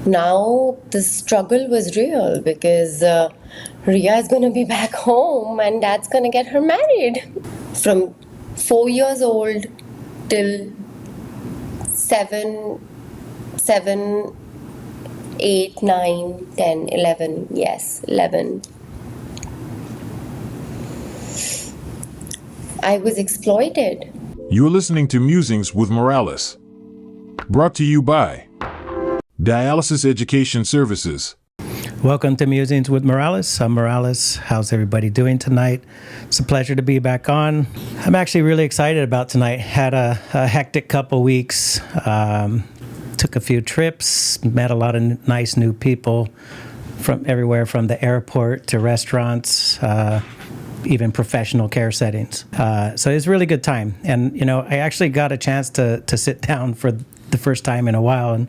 now the struggle was real because Rhea is going to be back home and Dad's going to get her married. From 4 years old till 7, 8, 9, 10, 11. Yes, 11. I was exploited. You're listening to Musings with Morales. Brought to you by Dialysis Education Services. Welcome to Musings with Morales. I'm Morales. How's everybody doing tonight? It's a pleasure to be back on. I'm actually really excited about tonight. Had a hectic couple weeks. Took a few trips, met a lot of nice new people from everywhere from the airport to restaurants, even professional care settings. So it was a really good time. And, you know, I actually got a chance to sit down for the first time in a while and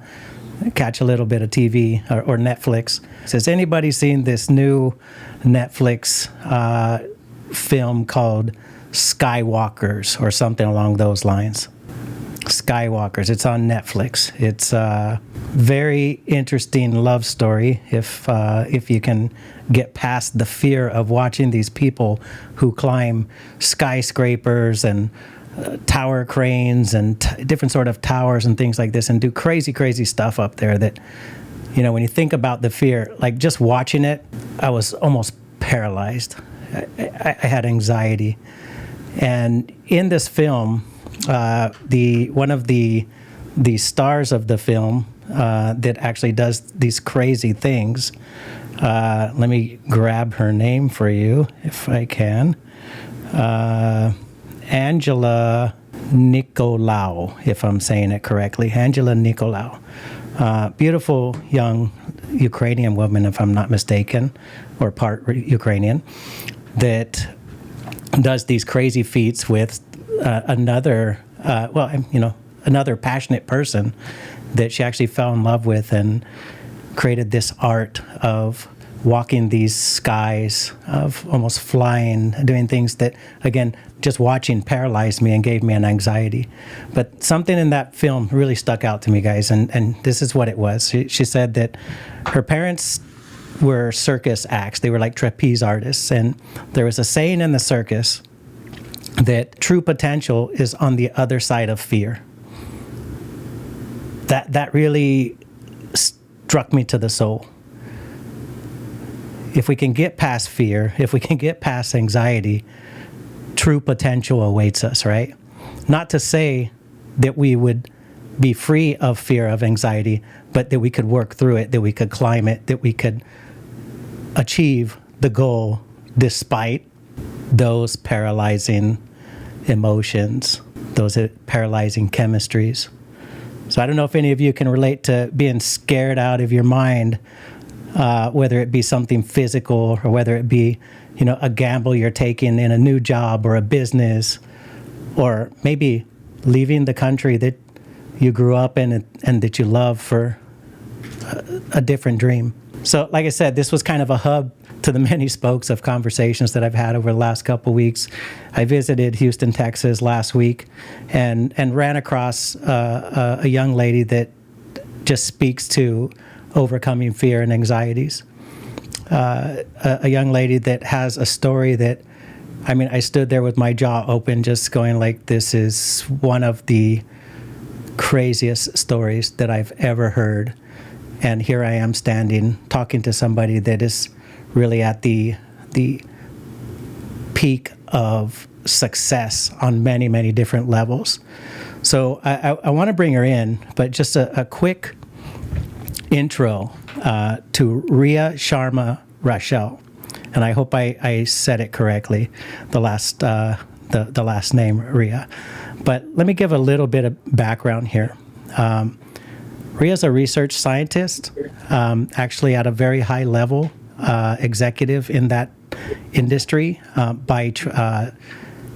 catch a little bit of TV or Netflix. Has anybody seen this new Netflix film called Skywalkers or something along those lines? Skywalkers. It's on Netflix. It's a very interesting love story if you can get past the fear of watching these people who climb skyscrapers and tower cranes and different sort of towers and things like this and do crazy stuff up there that, you know, when you think about the fear, like just watching it, I was almost paralyzed. I had anxiety. And in this film, one of the stars of the film that actually does these crazy things, let me grab her name for you if I can. Angela Nicolau, if I'm saying it correctly. Angela Nicolau. Beautiful young Ukrainian woman, if I'm not mistaken, or part Ukrainian, that does these crazy feats with another passionate person that she actually fell in love with and created this art of walking these skies, of almost flying, doing things that, again, just watching paralyzed me and gave me an anxiety. But something in that film really stuck out to me, guys, and this is what it was. She said that her parents were circus acts. They were like trapeze artists, and there was a saying in the circus that true potential is on the other side of fear. That really struck me to the soul. If we can get past fear, if we can get past anxiety, true potential awaits us, right? Not to say that we would be free of fear, of anxiety, but that we could work through it, that we could climb it, that we could achieve the goal despite those paralyzing emotions, those paralyzing chemistries. So I don't know if any of you can relate to being scared out of your mind, whether it be something physical or whether it be, you know, a gamble you're taking in a new job or a business, or maybe leaving the country that you grew up in and that you love for a different dream. So like I said, this was kind of a hub to the many spokes of conversations that I've had over the last couple of weeks. I visited Houston, Texas last week and ran across a young lady that just speaks to overcoming fear and anxieties. A young lady that has a story that, I mean, I stood there with my jaw open just going like, this is one of the craziest stories that I've ever heard. And here I am standing, talking to somebody that is really at the peak of success on many different levels. So I want to bring her in, but just a quick intro to Rhea Sharma Rachal. And I hope I said it correctly, the last name, Rhea. But let me give a little bit of background here. Rhea's a research scientist, actually at a very high level, executive in that industry by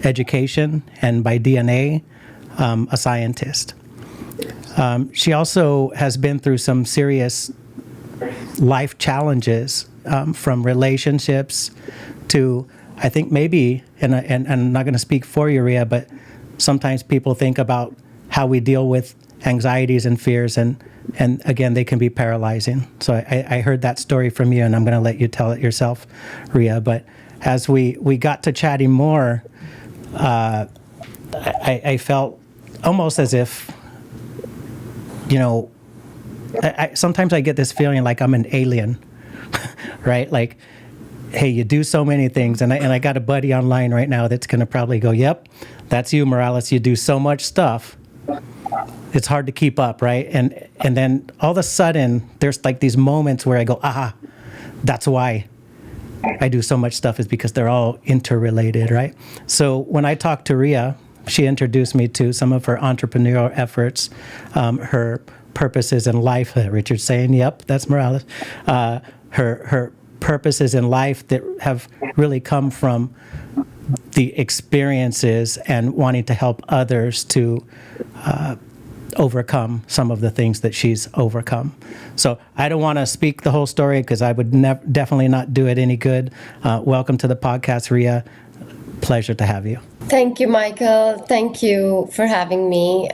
education, and by DNA, a scientist. She also has been through some serious life challenges, from relationships to, I think maybe, and I'm not going to speak for you, Rhea, but sometimes people think about how we deal with anxieties and fears, and again, they can be paralyzing. So I heard that story from you, and I'm going to let you tell it yourself, Rhea. But as we got to chatting more, I felt almost as if, sometimes I get this feeling like I'm an alien, right? Like, hey, you do so many things, and I got a buddy online right now that's going to probably go, yep, that's you, Morales. You do so much stuff. It's hard to keep up, right? And then all of a sudden, there's like these moments where I go, that's why I do so much stuff, is because they're all interrelated, right? So when I talked to Rhea, she introduced me to some of her entrepreneurial efforts, her purposes in life. Richard's saying, yep, that's Morales. Her purposes in life that have really come from the experiences and wanting to help others to overcome some of the things that she's overcome. So I don't want to speak the whole story because I would definitely not do it any good. Welcome to the podcast, Rhea. Pleasure to have you. Thank you, Michael. Thank you for having me.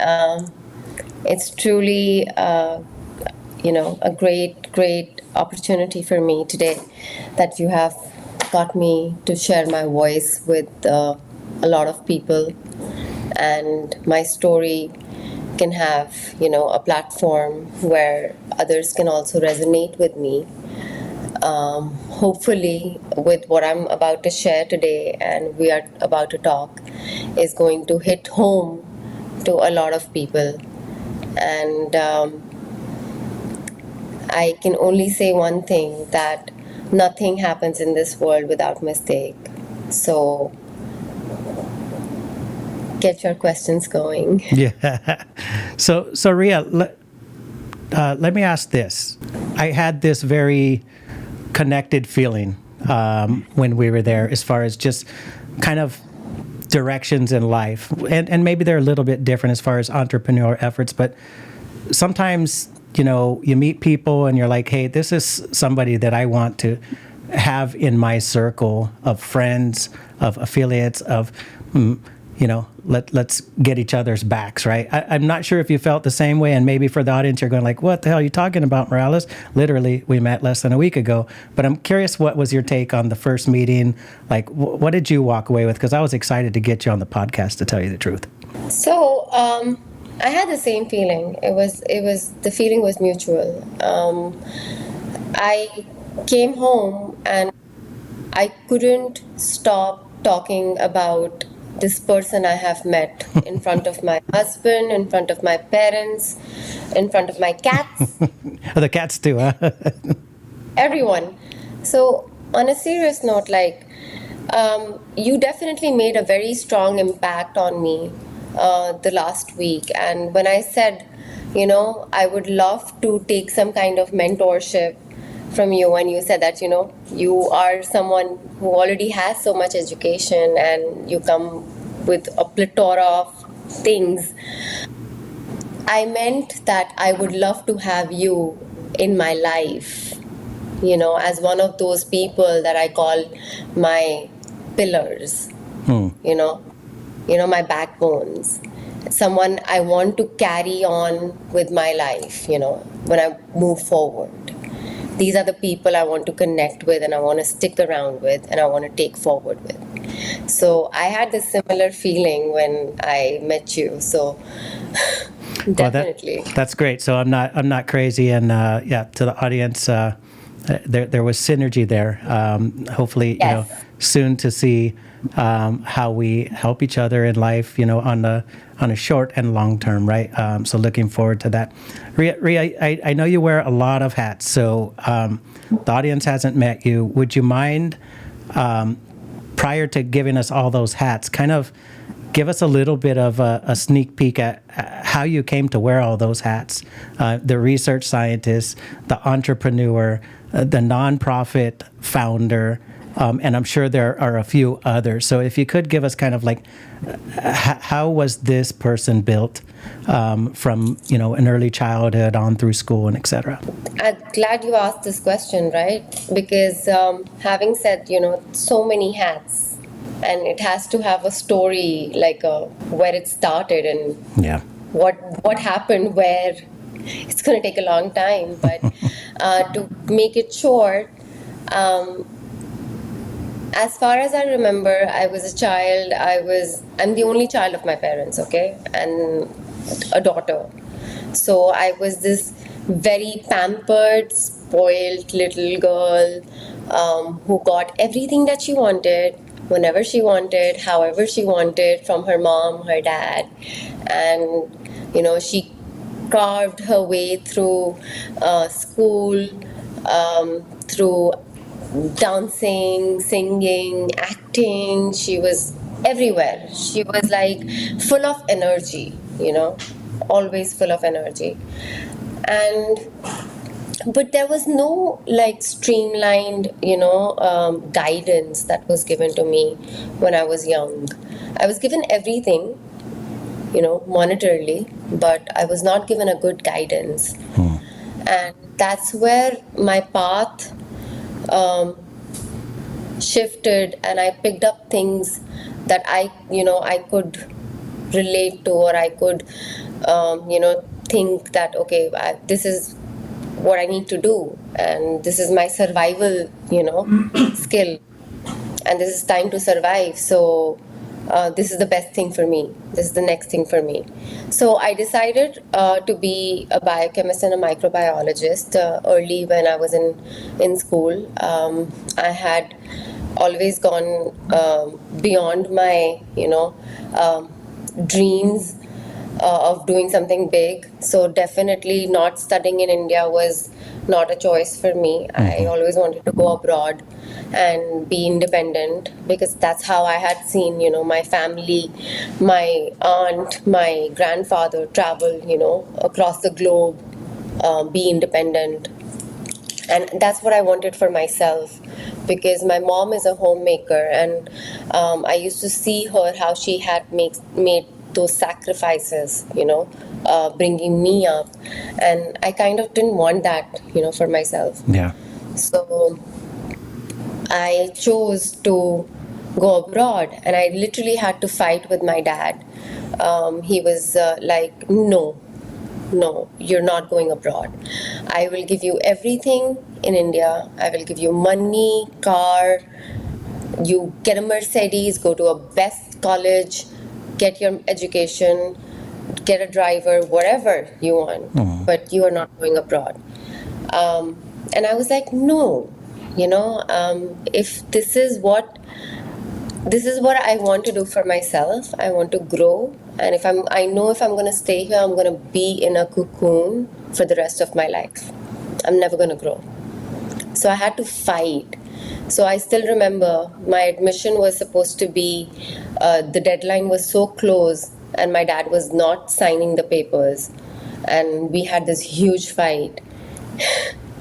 It's truly, a great opportunity for me today that you have got me to share my voice with a lot of people, and my story can have, a platform where others can also resonate with me. Hopefully, with what I'm about to share today and we are about to talk, is going to hit home to a lot of people. And I can only say one thing, that nothing happens in this world without mistake. So get your questions going. Yeah. So Rhea, let me ask this. I had this very connected feeling when we were there, as far as just kind of directions in life, and maybe they're a little bit different as far as entrepreneurial efforts, but sometimes you meet people and you're like, hey, this is somebody that I want to have in my circle of friends, of affiliates, of let's get each other's backs, right? I'm not sure if you felt the same way, and maybe for the audience, you're going like, what the hell are you talking about, Morales? Literally, we met less than a week ago. But I'm curious, what was your take on the first meeting? Like, what did you walk away with? Because I was excited to get you on the podcast, to tell you the truth. So I had the same feeling. The feeling was mutual. I came home and I couldn't stop talking about this person I have met in front of my husband, in front of my parents, in front of my cats. The cats too, huh? Everyone. So on a serious note, you definitely made a very strong impact on me the last week. And when I said, I would love to take some kind of mentorship from you, and you said that, you are someone who already has so much education and you come with a plethora of things, I meant that I would love to have you in my life, as one of those people that I call my pillars, my backbones, someone I want to carry on with my life, when I move forward. These are the people I want to connect with, and I want to stick around with, and I want to take forward with. So I had this similar feeling when I met you. So definitely. Well, that's great. So I'm not crazy, and to the audience, there was synergy there. Hopefully, Yes. soon to see how we help each other in life, on a short and long term, right? So looking forward to that. Rhea, I know you wear a lot of hats, so the audience hasn't met you. Would you mind, prior to giving us all those hats, kind of give us a little bit of a sneak peek at how you came to wear all those hats? The research scientist, the entrepreneur, the nonprofit founder, and I'm sure there are a few others. So if you could give us kind of like, how was this person built from, an early childhood on through school and et cetera? I'm glad you asked this question, right? Because having said, so many hats, and it has to have a story, where it started and what happened, where. It's going to take a long time, but to make it short, um, as far as I remember, I was a child. I'm the only child of my parents, okay, and a daughter. So I was this very pampered, spoiled little girl who got everything that she wanted, whenever she wanted, however she wanted, from her mom, her dad, and she carved her way through school, through dancing, singing, acting. She was everywhere. She was like full of energy, always full of energy. And but there was no like streamlined, guidance that was given to me when I was young. I was given everything, monetarily, but I was not given a good guidance. And that's where my path shifted, and I picked up things that I could relate to, or I could, think that, okay, this is what I need to do, and this is my survival, skill, and this is time to survive. So this is the best thing for me. This is the next thing for me. So I decided to be a biochemist and a microbiologist early when I was in school. I had always gone beyond my, dreams of doing something big. So definitely not studying in India was not a choice for me. I always wanted to go abroad and be independent, because that's how I had seen, my family, my aunt, my grandfather travel, across the globe, be independent. And that's what I wanted for myself, because my mom is a homemaker, and I used to see her how she had made those sacrifices, bringing me up, and I kind of didn't want that, for myself. Yeah. So I chose to go abroad, and I literally had to fight with my dad. He was like, no, you're not going abroad. I will give you everything in India. I will give you money, car, you get a Mercedes, go to a best college, get your education, get a driver, whatever you want, but you are not going abroad. And I was like, no, if this is what I want to do for myself. I want to grow, and I know if I'm going to stay here, I'm going to be in a cocoon for the rest of my life. I'm never going to grow. So I had to fight. So I still remember my admission was supposed to be, the deadline was so close, and my dad was not signing the papers, and we had this huge fight.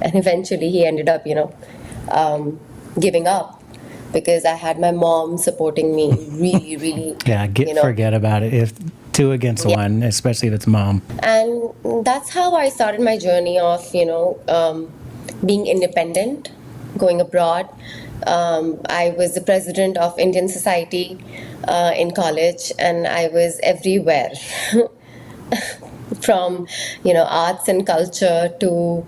And eventually he ended up, giving up, because I had my mom supporting me really, really. Yeah, forget about it. If two against one, especially if it's mom. And that's how I started my journey of, being independent, going abroad. I was the president of Indian Society in college, and I was everywhere. From arts and culture to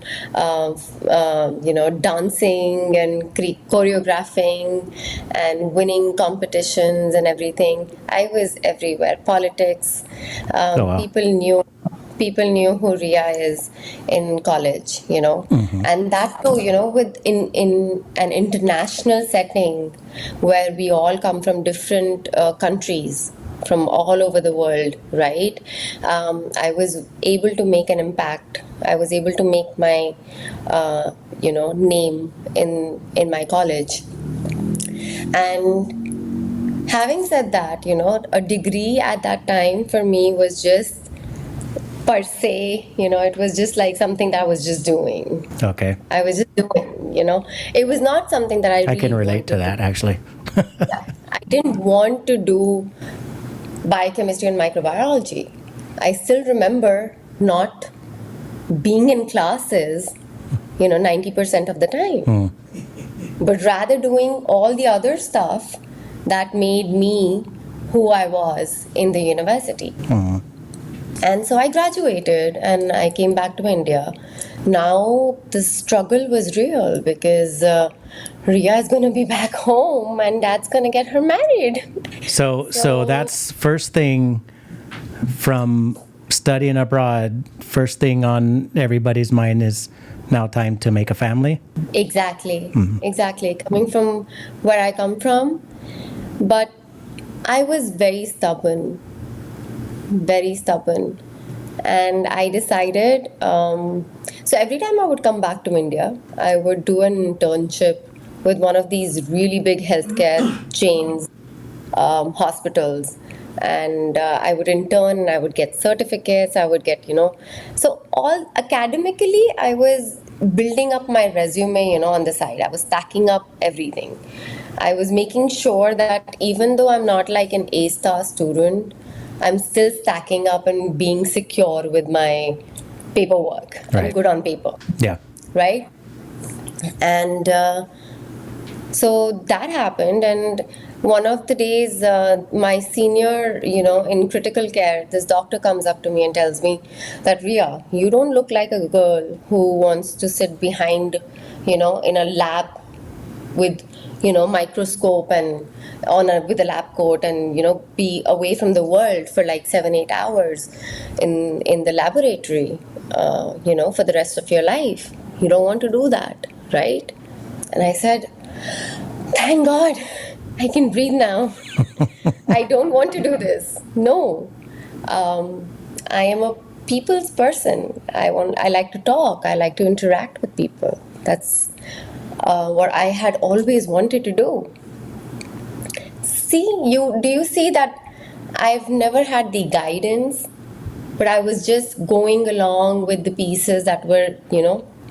dancing and choreographing and winning competitions and everything. I was everywhere. Politics. Oh, wow. People knew who Rhea is in college, and that too, with in an international setting where we all come from different countries, from all over the world, right? I was able to make an impact. I was able to make my, name in my college. And having said that, a degree at that time for me was just per se, it was just like something that I was just doing. Okay. I was just doing, It was not something that I really can relate to that, actually. I didn't want to do biochemistry and microbiology. I still remember not being in classes, 90% of the time, but rather doing all the other stuff that made me who I was in the university. And so I graduated and I came back to India. Now the struggle was real because Rhea is going to be back home and dad's going to get her married. So that's first thing from studying abroad. First thing on everybody's mind is now time to make a family. Exactly, exactly. Coming from where I come from, but I was very stubborn, and I decided. So every time I would come back to India, I would do an internship with one of these really big healthcare chains, hospitals, and I would intern and I would get certificates. I would get, so all academically, I was building up my resume, on the side. I was stacking up everything. I was making sure that even though I'm not like an A-star student, I'm still stacking up and being secure with my paperwork. I'm Right. good on paper, Yeah. right? And so that happened, and one of the days, my senior, in critical care, this doctor comes up to me and tells me that, Rhea, you don't look like a girl who wants to sit behind, in a lab with, microscope and with a lab coat and, be away from the world for like 7-8 hours in the laboratory, for the rest of your life. You don't want to do that, right? And I said, thank God, I can breathe now. I don't want to do this. No. I am a people's person. I like to talk. I like to interact with people. That's what I had always wanted to do. Do you see that I've never had the guidance, but I was just going along with the pieces that were,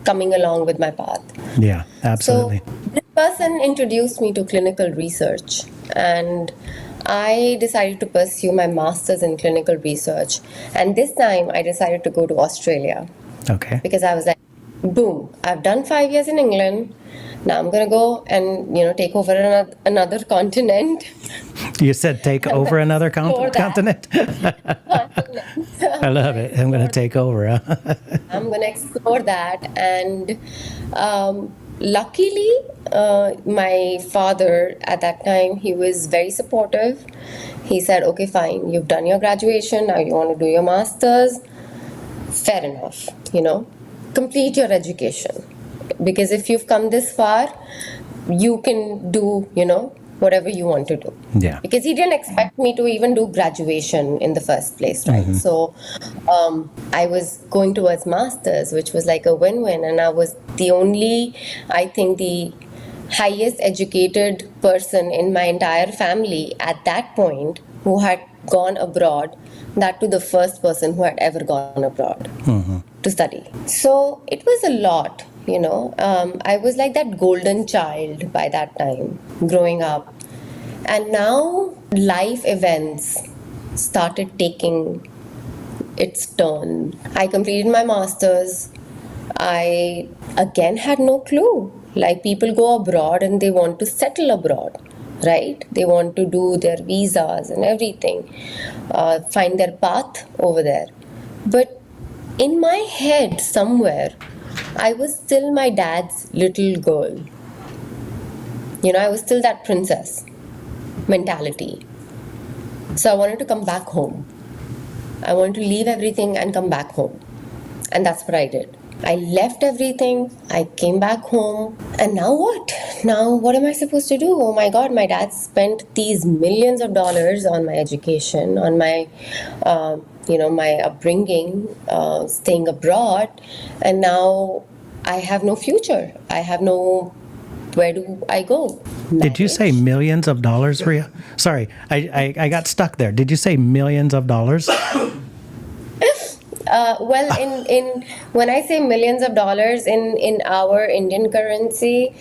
coming along with my path. Yeah, absolutely. So this person introduced me to clinical research, and I decided to pursue my master's in clinical research. And this time I decided to go to Australia Okay. because I was like, boom, I've done 5 years in England. Now I'm going to go and, take over another continent. You said take over another explore that. continent? I love it. I'm going to take over. Huh? I'm going to explore that. And luckily, my father at that time, he was very supportive. He said, okay, fine, you've done your graduation. Now you want to do your master's. Fair enough, complete your education. Because if you've come this far, you can do, whatever you want to do. Yeah. Because he didn't expect me to even do graduation in the first place, right? So I was going towards masters, which was like a win-win, and I was I think the highest educated person in my entire family at that point who had gone abroad, that to the first person who had ever gone abroad to study. So it was a lot. I was like that golden child by that time, growing up. And now life events started taking its turn. I completed my master's. I again had no clue. Like, people go abroad and they want to settle abroad, right? They want to do their visas and everything, find their path over there. But in my head somewhere, I was still my dad's little girl. I was still that princess mentality. So I wanted to come back home. I wanted to leave everything and come back home. And that's what I did. I left everything. I came back home. And now what? Now what am I supposed to do? Oh my God, my dad spent these millions of dollars on my education, on my my upbringing, staying abroad, and now I have no future. I have no, where do I go? Did you say millions of dollars, Rhea? Sorry, I got stuck there. Did you say millions of dollars? Well, in when I say millions of dollars in our Indian currency,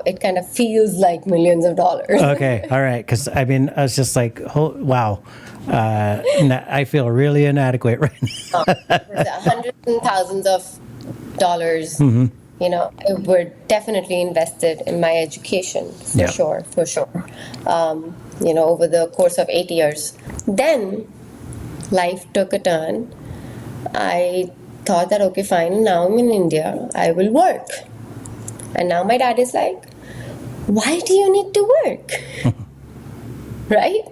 it kind of feels like millions of dollars. Okay, all right. Because I was just like, oh, wow. I feel really inadequate right now. Hundreds and thousands of dollars, were definitely invested in my education, for sure. Over the course of 8 years. Then life took a turn. I thought that, okay, fine, now I'm in India, I will work. And now my dad is like, why do you need to work? Right?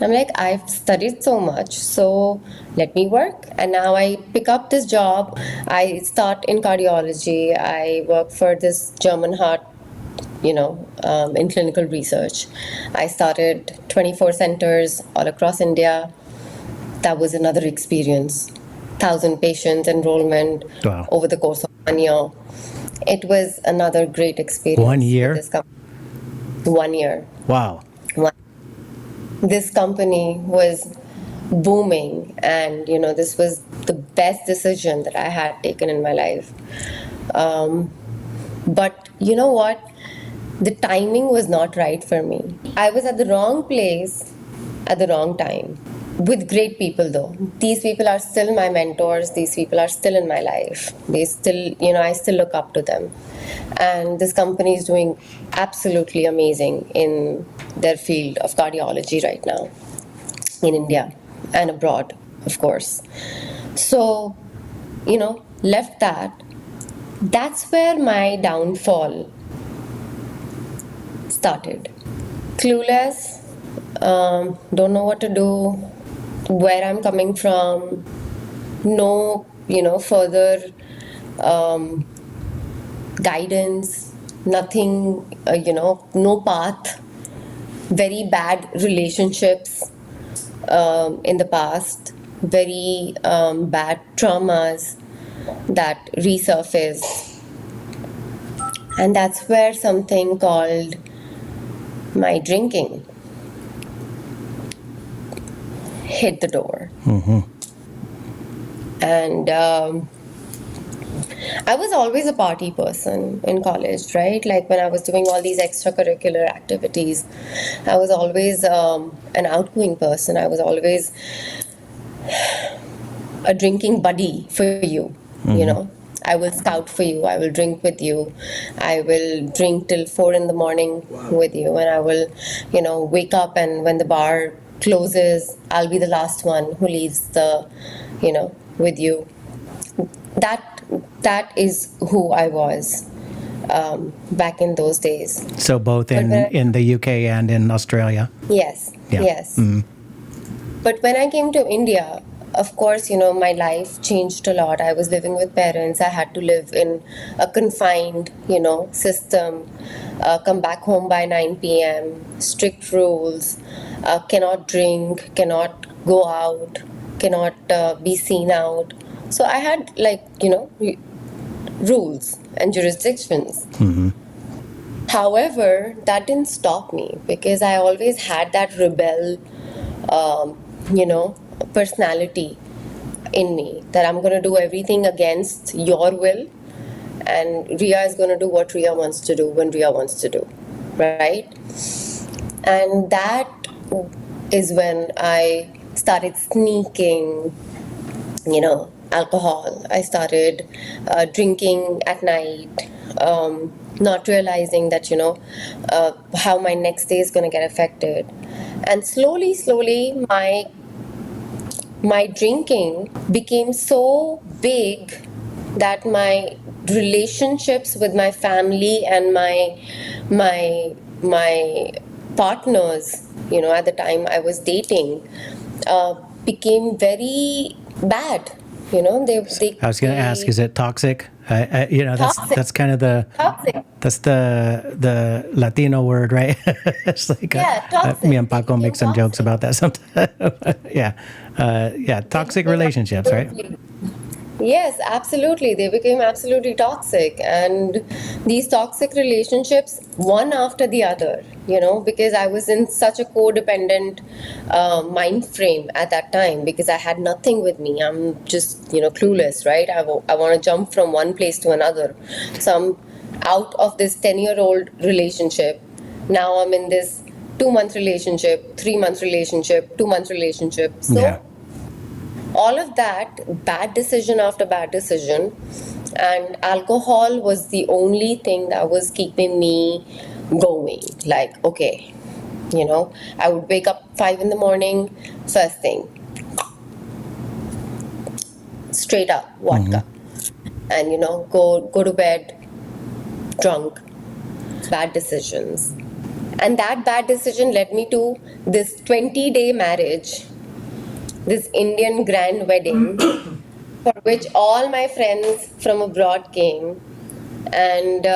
I'm like, I've studied so much, so let me work. And now I pick up this job. I start in cardiology. I work for this German heart, in clinical research. I started 24 centers all across India. That was another experience. 1,000 patients enrollment Wow. over the course of 1 year. It was another great experience. 1 with year? this company. 1 year. Wow. This company was booming, and this was the best decision that I had taken in my life. But you know what? The timing was not right for me. I was at the wrong place at the wrong time. With great people, though. These people are still my mentors. These people are still in my life. They still, I still look up to them. And this company is doing absolutely amazing in their field of cardiology right now in India and abroad, of course. So, left that. That's where my downfall started. Clueless, don't know what to do, where I'm coming from, no, further guidance, nothing, no path, very bad relationships in the past, very bad traumas that resurface. And that's where something called my drinking hit the door. And I was always a party person in college, right? Like when I was doing all these extracurricular activities, I was always an outgoing person. I was always a drinking buddy for you, I will scout for you. I will drink with you. I will drink till 4 in the morning with you. And I will, wake up, and when the bar closes, I'll be the last one who leaves with you. That is who I was back in those days. So both in the UK and in Australia? Yes, Yeah. yes. But when I came to India, of course, my life changed a lot. I was living with parents. I had to live in a confined, system. Come back home by 9 p.m. Strict rules. Cannot drink. Cannot go out. Cannot be seen out. So I had rules and jurisdictions. However, that didn't stop me because I always had that rebel, personality in me, that I'm going to do everything against your will, and Rhea is going to do what Rhea wants to do when Rhea wants to do, right? And that is when I started sneaking, alcohol. I started drinking at night, not realizing that, how my next day is going to get affected. And slowly, my drinking became so big that my relationships with my family and my partners, at the time I was dating, became very bad. They I was going to ask, is it toxic? That's kind of toxic. that's the Latino word, right? It's like Toxic. me and Paco make some jokes about that sometimes. Yeah, toxic relationships, right? Yes, absolutely. They became absolutely toxic. And these toxic relationships, one after the other, because I was in such a codependent mind frame at that time, because I had nothing with me. I'm just, clueless, right? I want to jump from one place to another. So I'm out of this 10-year-old relationship. Now I'm in this 2-month relationship, 3-month relationship, 2-month relationship. So Yeah. all of that, bad decision after bad decision, and alcohol was the only thing that was keeping me going. Like, okay, I would wake up 5 in the morning, first thing, straight up vodka, and go to bed drunk. Bad decisions. And that bad decision led me to this 20-day marriage, this Indian grand wedding, for which all my friends from abroad came. And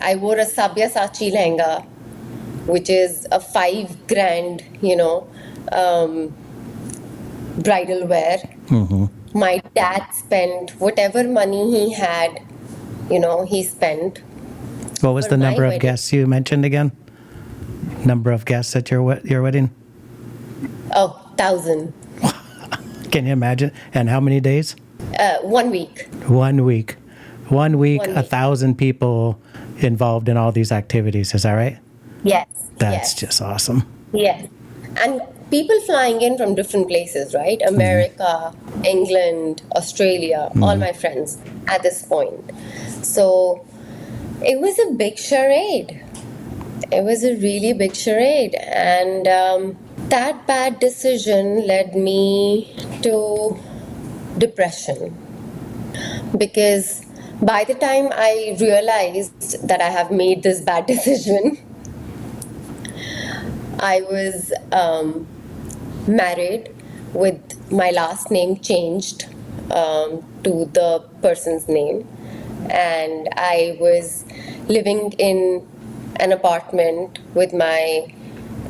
I wore a Sabyasachi lehenga, which is a 5 grand, bridal wear. My dad spent whatever money he had, he spent. What was For the my number of wedding. guests you mentioned again? Number of guests at your wedding? Oh, 1,000. Can you imagine? And how many days? 1 week. 1 week. 1 week, 1 week. 1,000 people involved in all these activities. Is that right? Yes. That's yes. just awesome. Yes. And people flying in from different places, right? America, England, Australia, all my friends at this point. So it was a big charade. It was a really big charade. And that bad decision led me to depression. Because by the time I realized that I have made this bad decision, I was married with my last name changed to the person's name. And I was living in an apartment with my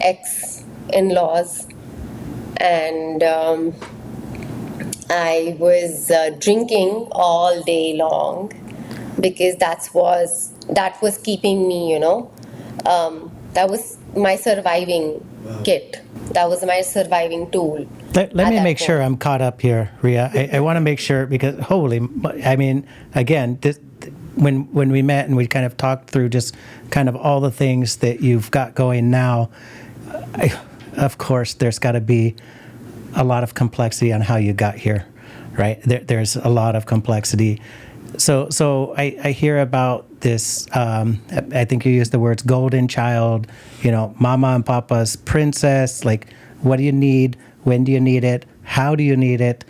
ex-in-laws. And I was drinking all day long because that was keeping me, that was my surviving kit. That was my surviving tool. Let me that make sure point. I'm caught up here, Rhea. I want to make sure because again, when we met and we kind of talked through just kind of all the things that you've got going now, of course, there's got to be a lot of complexity on how you got here, right? There's a lot of complexity. So I hear about this, I think you used the words golden child, mama and papa's princess, like what do you need? When do you need it? How do you need it?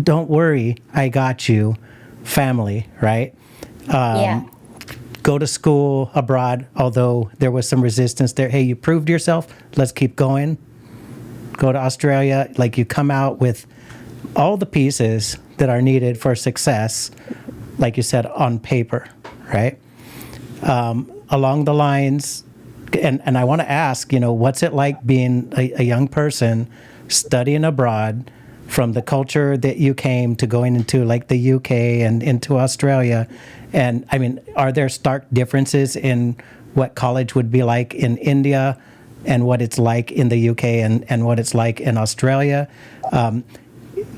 Don't worry, I got you. Family, right? Yeah. Go to school abroad, although there was some resistance there. Hey, you proved yourself. Let's keep going. Go to Australia. Like you come out with all the pieces that are needed for success, like you said, on paper, right? Along the lines, and I want to ask, what's it like being a young person studying abroad from the culture that you came to going into like the UK and into Australia? And I mean, are there stark differences in what college would be like in India and what it's like in the UK and what it's like in Australia?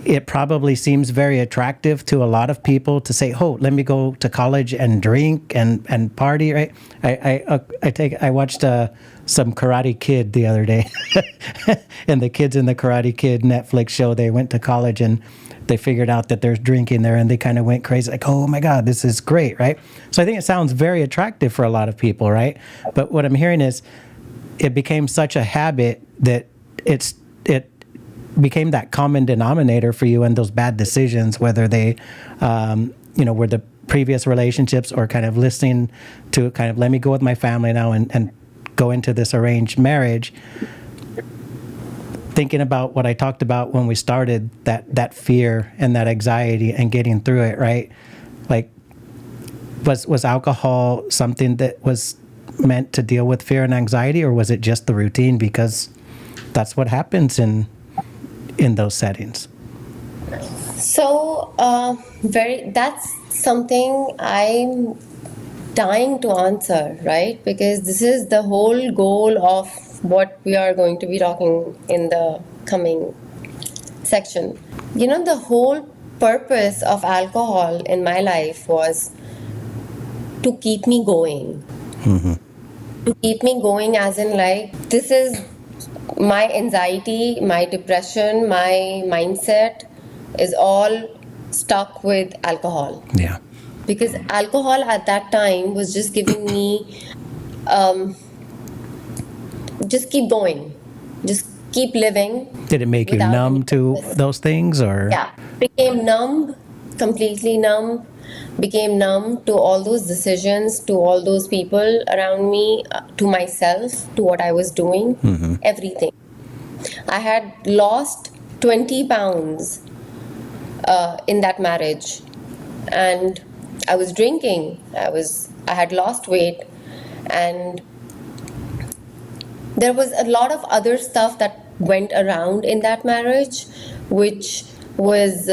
It probably seems very attractive to a lot of people to say, "Oh, let me go to college and drink and party." Right? I watched some Karate Kid the other day, and the kids in the Karate Kid Netflix show, they went to college and they figured out that there's drinking there, and they kind of went crazy, like, "Oh my God, this is great!" Right? So I think it sounds very attractive for a lot of people, right? But what I'm hearing is, it became such a habit that it became that common denominator for you and those bad decisions, whether they, were the previous relationships or kind of listening to kind of let me go with my family now and go into this arranged marriage. Thinking about what I talked about when we started, that fear and that anxiety and getting through it, right? Like, was alcohol something that was meant to deal with fear and anxiety, or was it just the routine because that's what happens in those settings? So, that's something I'm dying to answer, right? Because this is the whole goal of what we are going to be talking in the coming section. The whole purpose of alcohol in my life was to keep me going. To keep me going, as in, like, this is my anxiety, my depression, my mindset is all stuck with alcohol. Yeah. Because alcohol at that time was just giving me, just keep going. Just keep living Did it make you without any numb to purpose. those things, or? Yeah, became numb, completely numb, became numb to all those decisions, to all those people around me, to myself, to what I was doing, everything. I had lost 20 pounds in that marriage, and I was drinking. I had lost weight, and there was a lot of other stuff that went around in that marriage, which was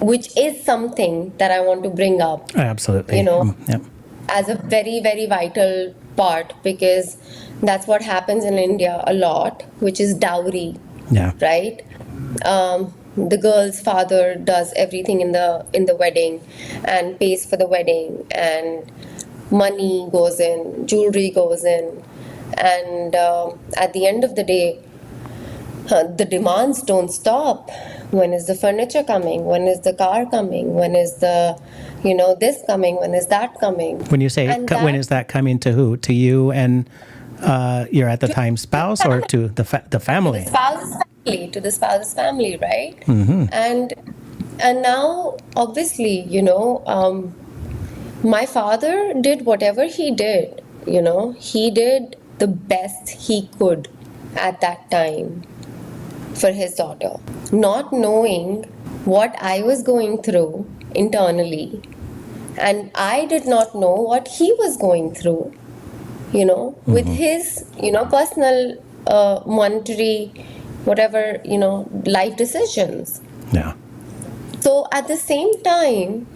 which is something that I want to bring up, Absolutely. you know, Yep. as a very, very vital part, because that's what happens in India a lot, which is dowry, Yeah. right? The girl's father does everything in the wedding and pays for the wedding, and money goes in, jewelry goes in, and at the end of the day, the demands don't stop. When is the furniture coming? When is the car coming? When is the, this coming? When is that coming? When you say And when is that coming, to who? To you and your at the time spouse, or to the family? To the spouse's family, right? And now, obviously, my father did whatever he did. He did the best he could at that time for his daughter, not knowing what I was going through internally, and I did not know what he was going through, with his, personal, monetary, whatever, life decisions. Yeah. So at the same time,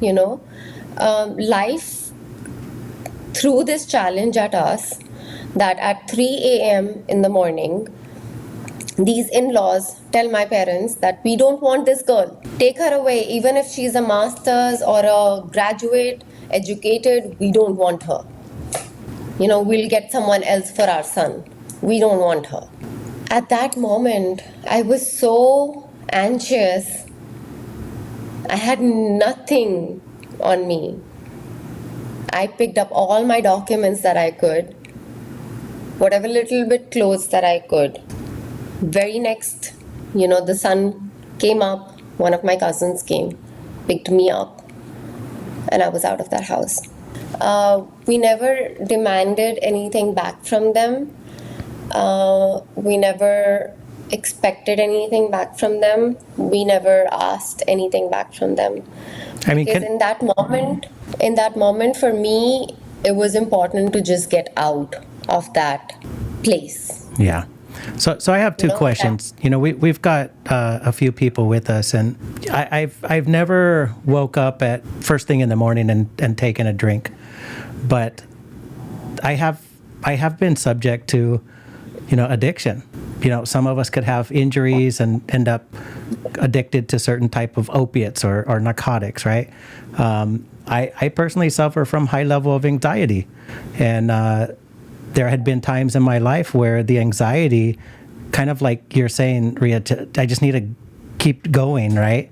life threw this challenge at us that at 3 a.m. in the morning, these in-laws tell my parents that we don't want this girl. Take her away. Even if she's a master's or a graduate, educated, we don't want her. We'll get someone else for our son. We don't want her. At that moment, I was so anxious. I had nothing on me. I picked up all my documents that I could, whatever little bit clothes that I could. Very next, the sun came up, one of my cousins came, picked me up, and I was out of that house. We never demanded anything back from them. We never expected anything back from them. We never asked anything back from them. I mean, Because in that moment for me, it was important to just get out of that place. yeah. So I have two questions. We've got a few people with us, and I've never woke up at first thing in the morning and taken a drink, but I have been subject to, addiction. Some of us could have injuries and end up addicted to certain type of opiates or narcotics, right? I personally suffer from high level of anxiety, and there had been times in my life where the anxiety, kind of like you're saying, Rhea, I just need to keep going, right?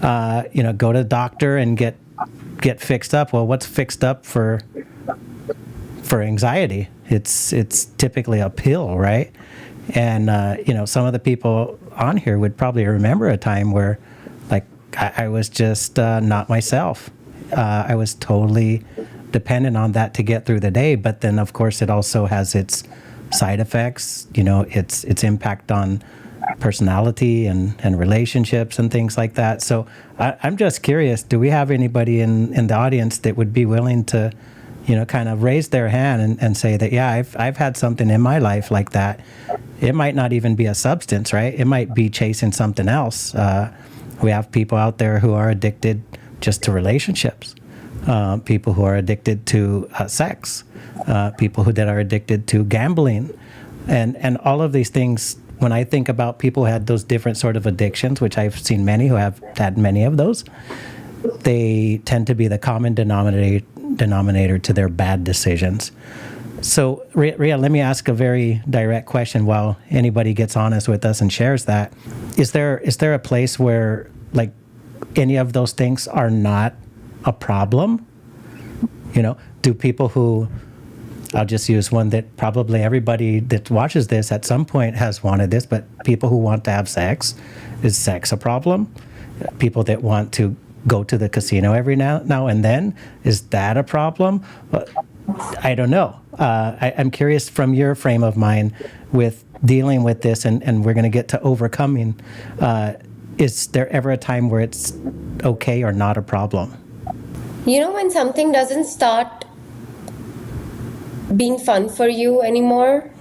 Go to the doctor and get fixed up. Well, what's fixed up for anxiety? It's typically a pill, right? And some of the people on here would probably remember a time where, like, I was just not myself. I was totally dependent on that to get through the day. But then, of course, it also has its side effects, its impact on personality and relationships and things like that. So I'm just curious, do we have anybody in the audience that would be willing to, kind of raise their hand and say that, yeah, I've had something in my life like that. It might not even be a substance, right? It might be chasing something else. We have people out there who are addicted just to relationships. People who are addicted to sex, people that are addicted to gambling, and all of these things. When I think about people who had those different sort of addictions, which I've seen many who have had many of those, they tend to be the common denominator to their bad decisions. So, Rhea, let me ask a very direct question while anybody gets honest with us and shares that. Is there a place where, like, any of those things are not a problem? Do people who I'll just use one that probably everybody that watches this at some point has wanted this, but people who want to have sex, is sex a problem? People that want to go to the casino every now and then, is that a problem? I don't know. I'm curious from your frame of mind with dealing with this, and we're going to get to overcoming. Is there ever a time where it's okay or not a problem? You know, when something doesn't start being fun for you anymore,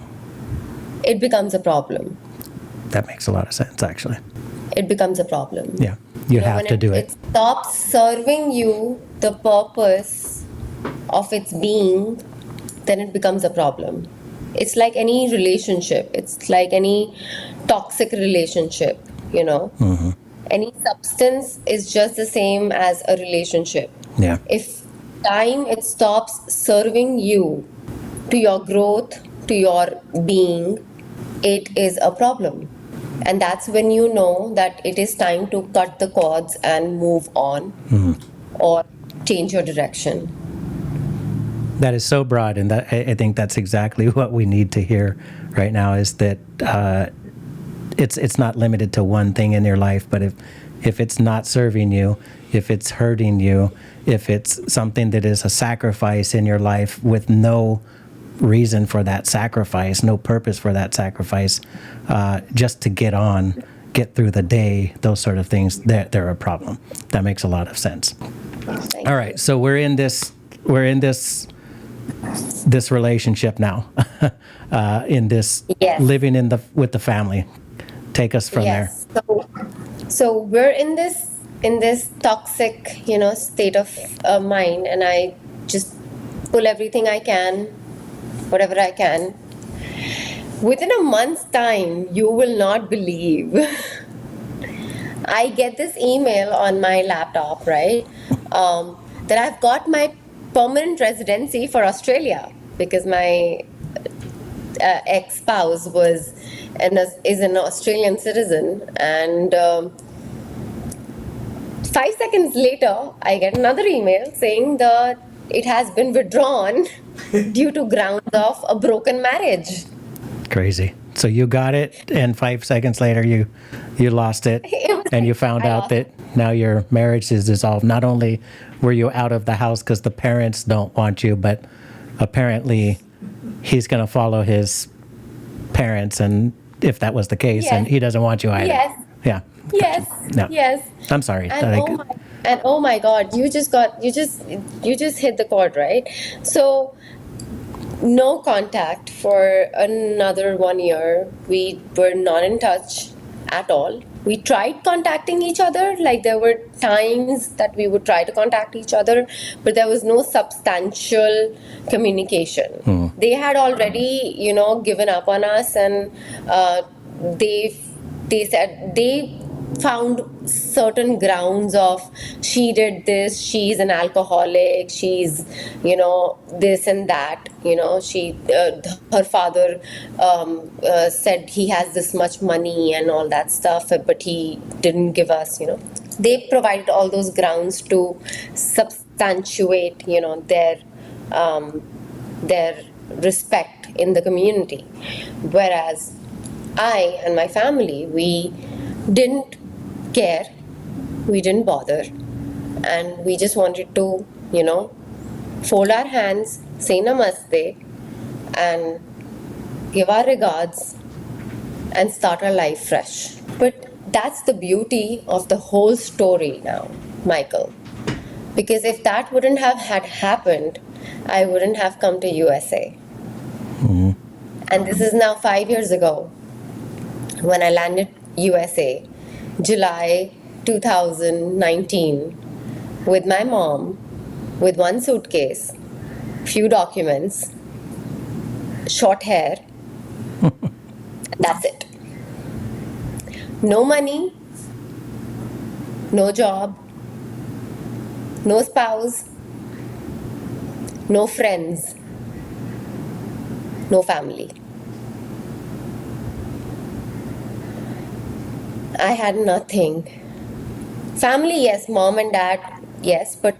it becomes a problem. That makes a lot of sense, actually. It becomes a problem. Yeah, you have when to do it. It stops serving you the purpose of its being, then it becomes a problem. It's like any relationship. It's like any toxic relationship, you know. Mm-hmm. Any substance is just the same as a relationship. Yeah. If time it stops serving you, to your growth, to your being, it is a problem. And that's when you know that it is time to cut the cords and move on, or change your direction. That is so broad, and that I think that's exactly what we need to hear right now, is that it's not limited to one thing in your life, but if it's not serving you, if it's hurting you, if it's something that is a sacrifice in your life with no reason for that sacrifice, no purpose for that sacrifice, just to get through the day, those sort of things, they're a problem. That makes a lot of sense. Thank All right, so we're in this relationship now, in this Yes. living with the family. Take us from there. So we're in this toxic, state of mind, and I just pull everything I can, whatever I can. Within a month's time, you will not believe, I get this email on my laptop, right, that I've got my permanent residency for Australia, because my ex-spouse is an Australian citizen, and 5 seconds later, I get another email saying that it has been withdrawn due to grounds of a broken marriage. Crazy. So you got it, and 5 seconds later, you lost it, and you found out that now your marriage is dissolved. Not only were you out of the house because the parents don't want you, but apparently he's going to follow his parents, and if that was the case, Yes. and he doesn't want you either. Yes. Yeah. Yes. No. Yes. I'm sorry. And oh my God, you just hit the chord, right? So no contact for another 1 year. We were not in touch at all. We tried contacting each other, like there were times that we would try to contact each other, but there was no substantial communication. They had already, given up on us, and they said they found certain grounds of, she did this, she's an alcoholic, she's this and that, she her father said he has this much money and all that stuff, but he didn't give us, they provided all those grounds to substantiate their respect in the community, whereas I and my family, we didn't care, we didn't bother, and we just wanted to, fold our hands, say namaste, and give our regards, and start our life fresh. But that's the beauty of the whole story now, Michael. Because if that wouldn't have had happened, I wouldn't have come to USA. And this is now 5 years ago when I landed USA, July 2019, with my mom, with one suitcase, few documents, short hair. That's it. No money, no job, no spouse, no friends, no family. I had nothing. Family, yes, mom and dad, yes, but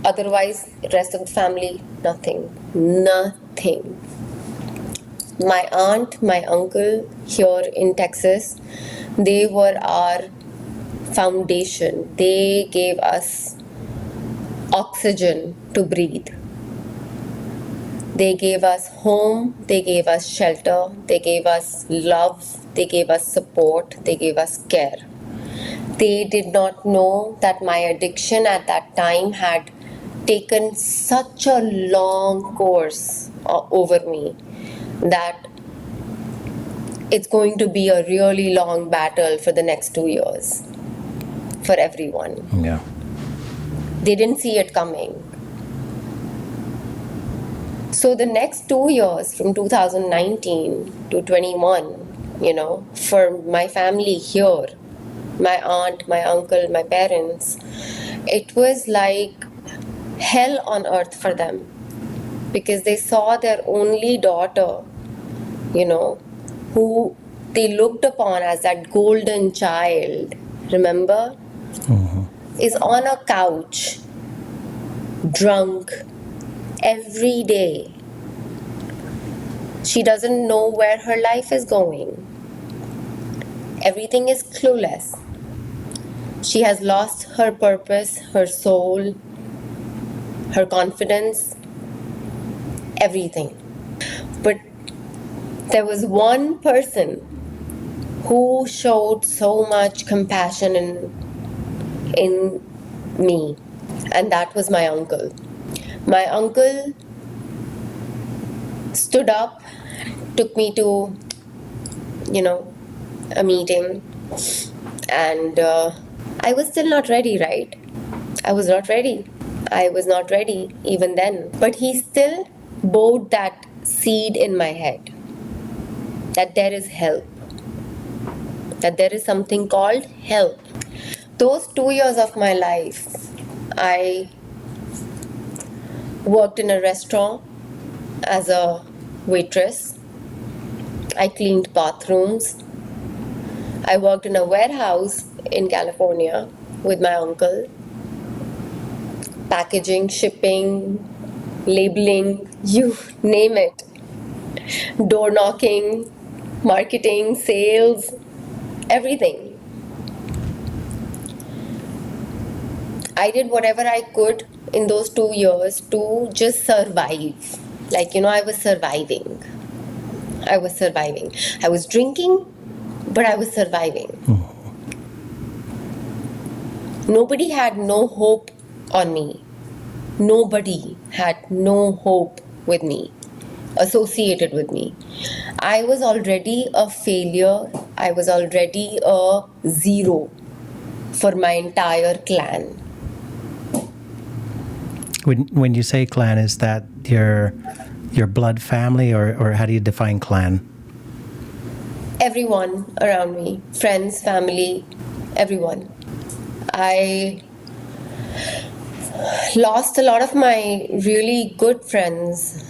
otherwise, rest of the family, nothing. nothing. My aunt, my uncle here in Texas, they were our foundation. They gave us oxygen to breathe. They gave us home, they gave us shelter, they gave us love, they gave us support, they gave us care. They did not know that my addiction at that time had taken such a long course over me that it's going to be a really long battle for the next 2 years for everyone. Yeah. They didn't see it coming. So the next 2 years, from 2019 to 21, for my family here, my aunt, my uncle, my parents, it was like hell on earth for them, because they saw their only daughter, who they looked upon as that golden child, remember? Is on a couch, drunk, every day. She doesn't know where her life is going. Everything is clueless. She has lost her purpose, her soul, her confidence, everything. But there was one person who showed so much compassion in me, and that was my uncle. My uncle stood up, took me to, a meeting, and I was still not ready, right? I was not ready. I was not ready even then. But he still bowed that seed in my head that there is help, that there is something called help. Those 2 years of my life, I worked in a restaurant as a waitress. I cleaned bathrooms. I worked in a warehouse in California with my uncle. Packaging, shipping, labeling, you name it. Door knocking, marketing, sales, everything. I did whatever I could in those 2 years to just survive. I was surviving. I was drinking, but I was surviving. Nobody had no hope on me. Nobody had no hope with me, associated with me. I was already a failure. I was already a zero for my entire clan. When you say clan, is that your blood family, or how do you define clan? Everyone around me, friends, family, everyone. I lost a lot of my really good friends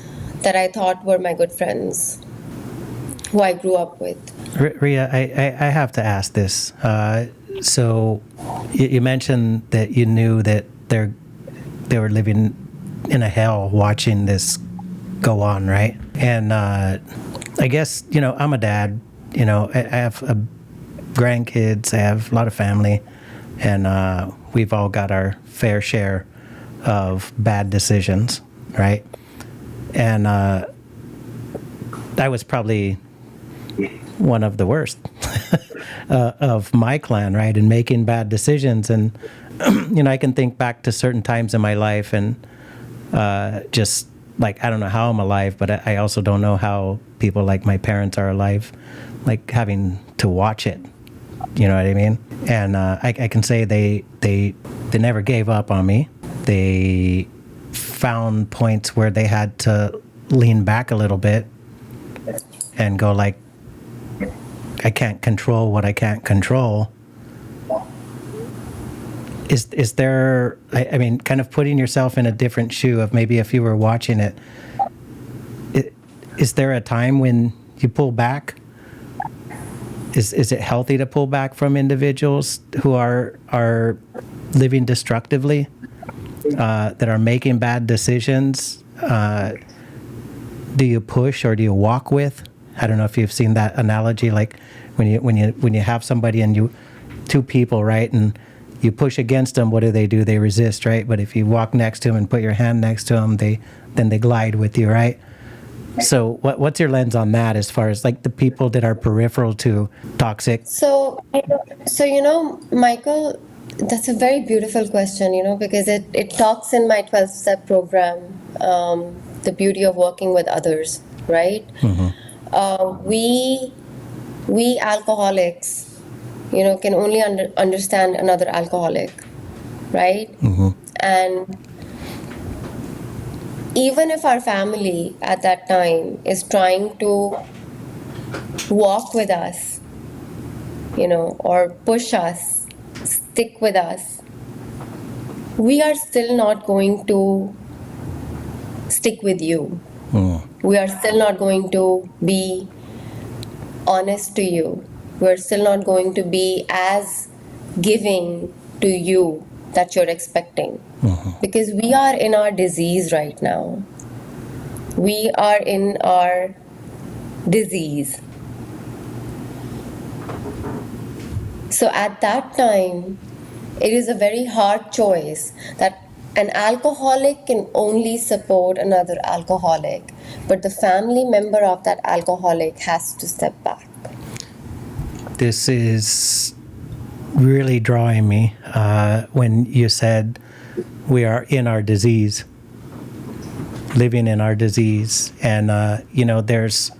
that I thought were my good friends, who I grew up with. Rhea, I have to ask this. So you mentioned that you knew that they were living in a hell watching this go on, right? And I guess, I'm a dad, I have grandkids, I have a lot of family, and we've all got our fair share of bad decisions, right? And I was probably one of the worst of my clan, right? And making bad decisions. And, I can think back to certain times in my life and just I don't know how I'm alive, but I also don't know how people like my parents are alive, having to watch it. You know what I mean? And I can say they never gave up on me. They found points where they had to lean back a little bit and go I can't control what I can't control. Is there, I mean, kind of putting yourself in a different shoe of maybe if you were watching it, is there a time when you pull back? Is it healthy to pull back from individuals who are living destructively, that are making bad decisions, do you push or do you walk with? I don't know if you've seen that analogy, like when you have somebody and two people, right, and you push against them, what do? They resist, right? But if you walk next to them and put your hand next to them, then they glide with you, right? So what's your lens on that as far as like the people that are peripheral to toxic? So Michael, that's a very beautiful question, because it talks in my 12-step program, the beauty of working with others, right? We alcoholics, can only understand another alcoholic, right? And even if our family at that time is trying to walk with us, or push us, stick with us, we are still not going to stick with you. We are still not going to be honest to you. We're still not going to be as giving to you that you're expecting. Because we are in our disease right now. We are in our disease. So at that time, it is a very hard choice that an alcoholic can only support another alcoholic, but the family member of that alcoholic has to step back. This is really drawing me when you said we are in our disease, living in our disease. And, there's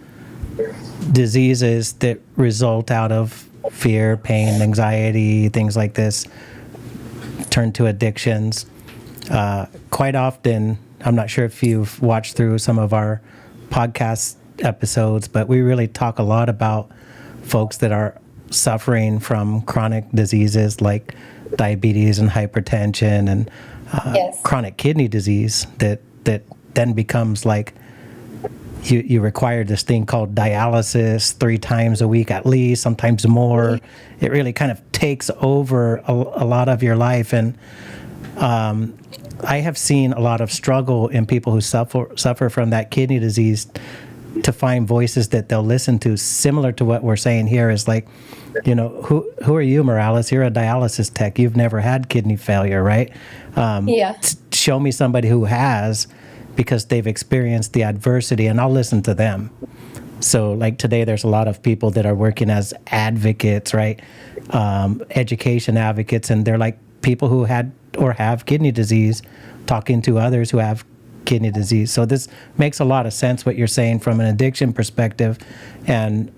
diseases that result out of fear, pain, anxiety, things like this, turn to addictions. Quite often, I'm not sure if you've watched through some of our podcast episodes, but we really talk a lot about folks that are suffering from chronic diseases like diabetes and hypertension and chronic kidney disease that then becomes like you require this thing called dialysis 3 times a week at least, sometimes more. It really kind of takes over a lot of your life. And I have seen a lot of struggle in people who suffer from that kidney disease to find voices that they'll listen to, similar to what we're saying here is like, who are you, Morales? You're a dialysis tech. You've never had kidney failure, right? Show me somebody who has, because they've experienced the adversity, and I'll listen to them. So like today, there's a lot of people that are working as advocates, right? Education advocates, and they're like people who had or have kidney disease, talking to others who have kidney disease. So this makes a lot of sense what you're saying from an addiction perspective. And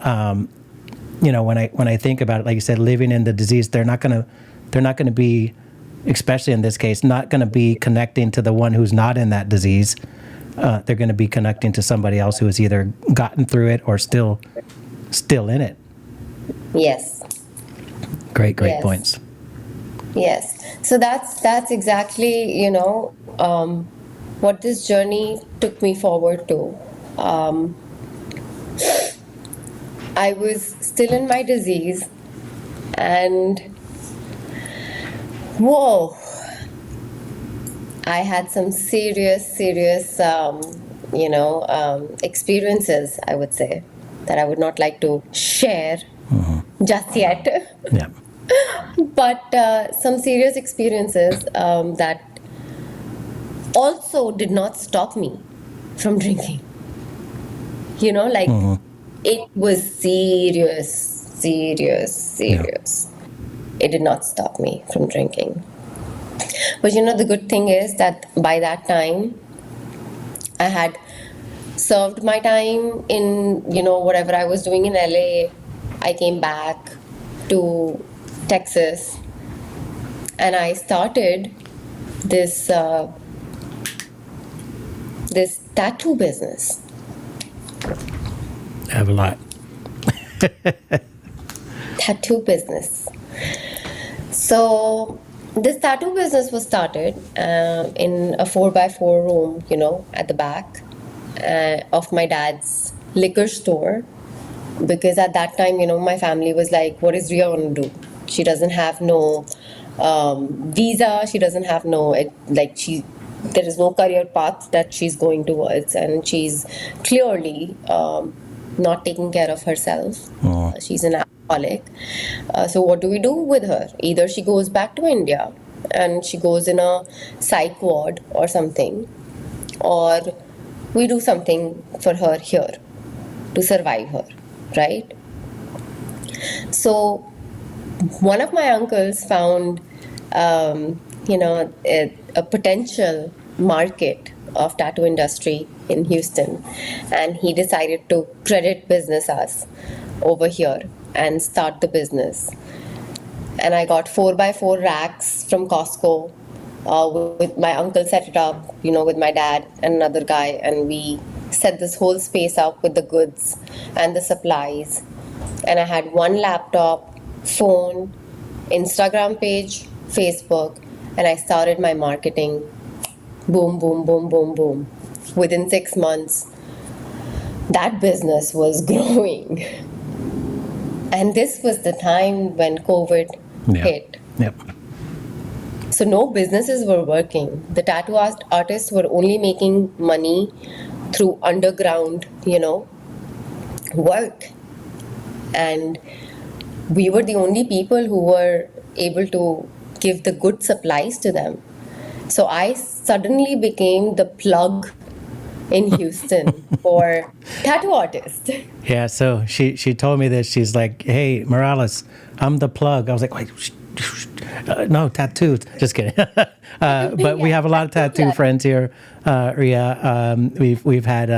when I think about it, like you said, living in the disease, they're not going to be, especially in this case, not going to be connecting to the one who's not in that disease. They're going to be connecting to somebody else who has either gotten through it or still in it. Yes. Great points. Yes. So that's exactly, what this journey took me forward to. I was still in my disease, and whoa, I had some serious experiences, I would say, that I would not like to share just yet. Yeah. But some serious experiences that also did not stop me from drinking. It was serious. Yeah. It did not stop me from drinking. But the good thing is that by that time, I had served my time in, whatever I was doing in LA. I came back to Texas, and I started this tattoo business. I have a lot. Tattoo business. So this tattoo business was started in a 4x4 room, at the back of my dad's liquor store. Because at that time, my family was like, what is Rhea going to do? She doesn't have no visa. She doesn't have no, there is no career path that she's going towards, and she's clearly not taking care of herself. She's an alcoholic. So what do we do with her? Either she goes back to India and she goes in a psych ward or something, or we do something for her here to survive her, right? So one of my uncles found, a potential market of tattoo industry in Houston, and he decided to credit business us over here and start the business. And I got 4x4 racks from Costco. With my uncle set it up, with my dad and another guy, and we set this whole space up with the goods and the supplies. And I had one laptop, phone, Instagram page, Facebook, and I started my marketing. Boom, boom, boom, boom, boom. Within 6 months, that business was growing. And this was the time when COVID hit. Yep. So no businesses were working. The tattoo artists were only making money through underground, work. And we were the only people who were able to give the good supplies to them. So I suddenly became the plug in Houston for tattoo artists. Yeah, so she told me this. She's like, "Hey, Morales, I'm the plug." I was like, "Wait, no, tattoos." Just kidding. But we have a lot of tattoo friends here, Rhea. We've had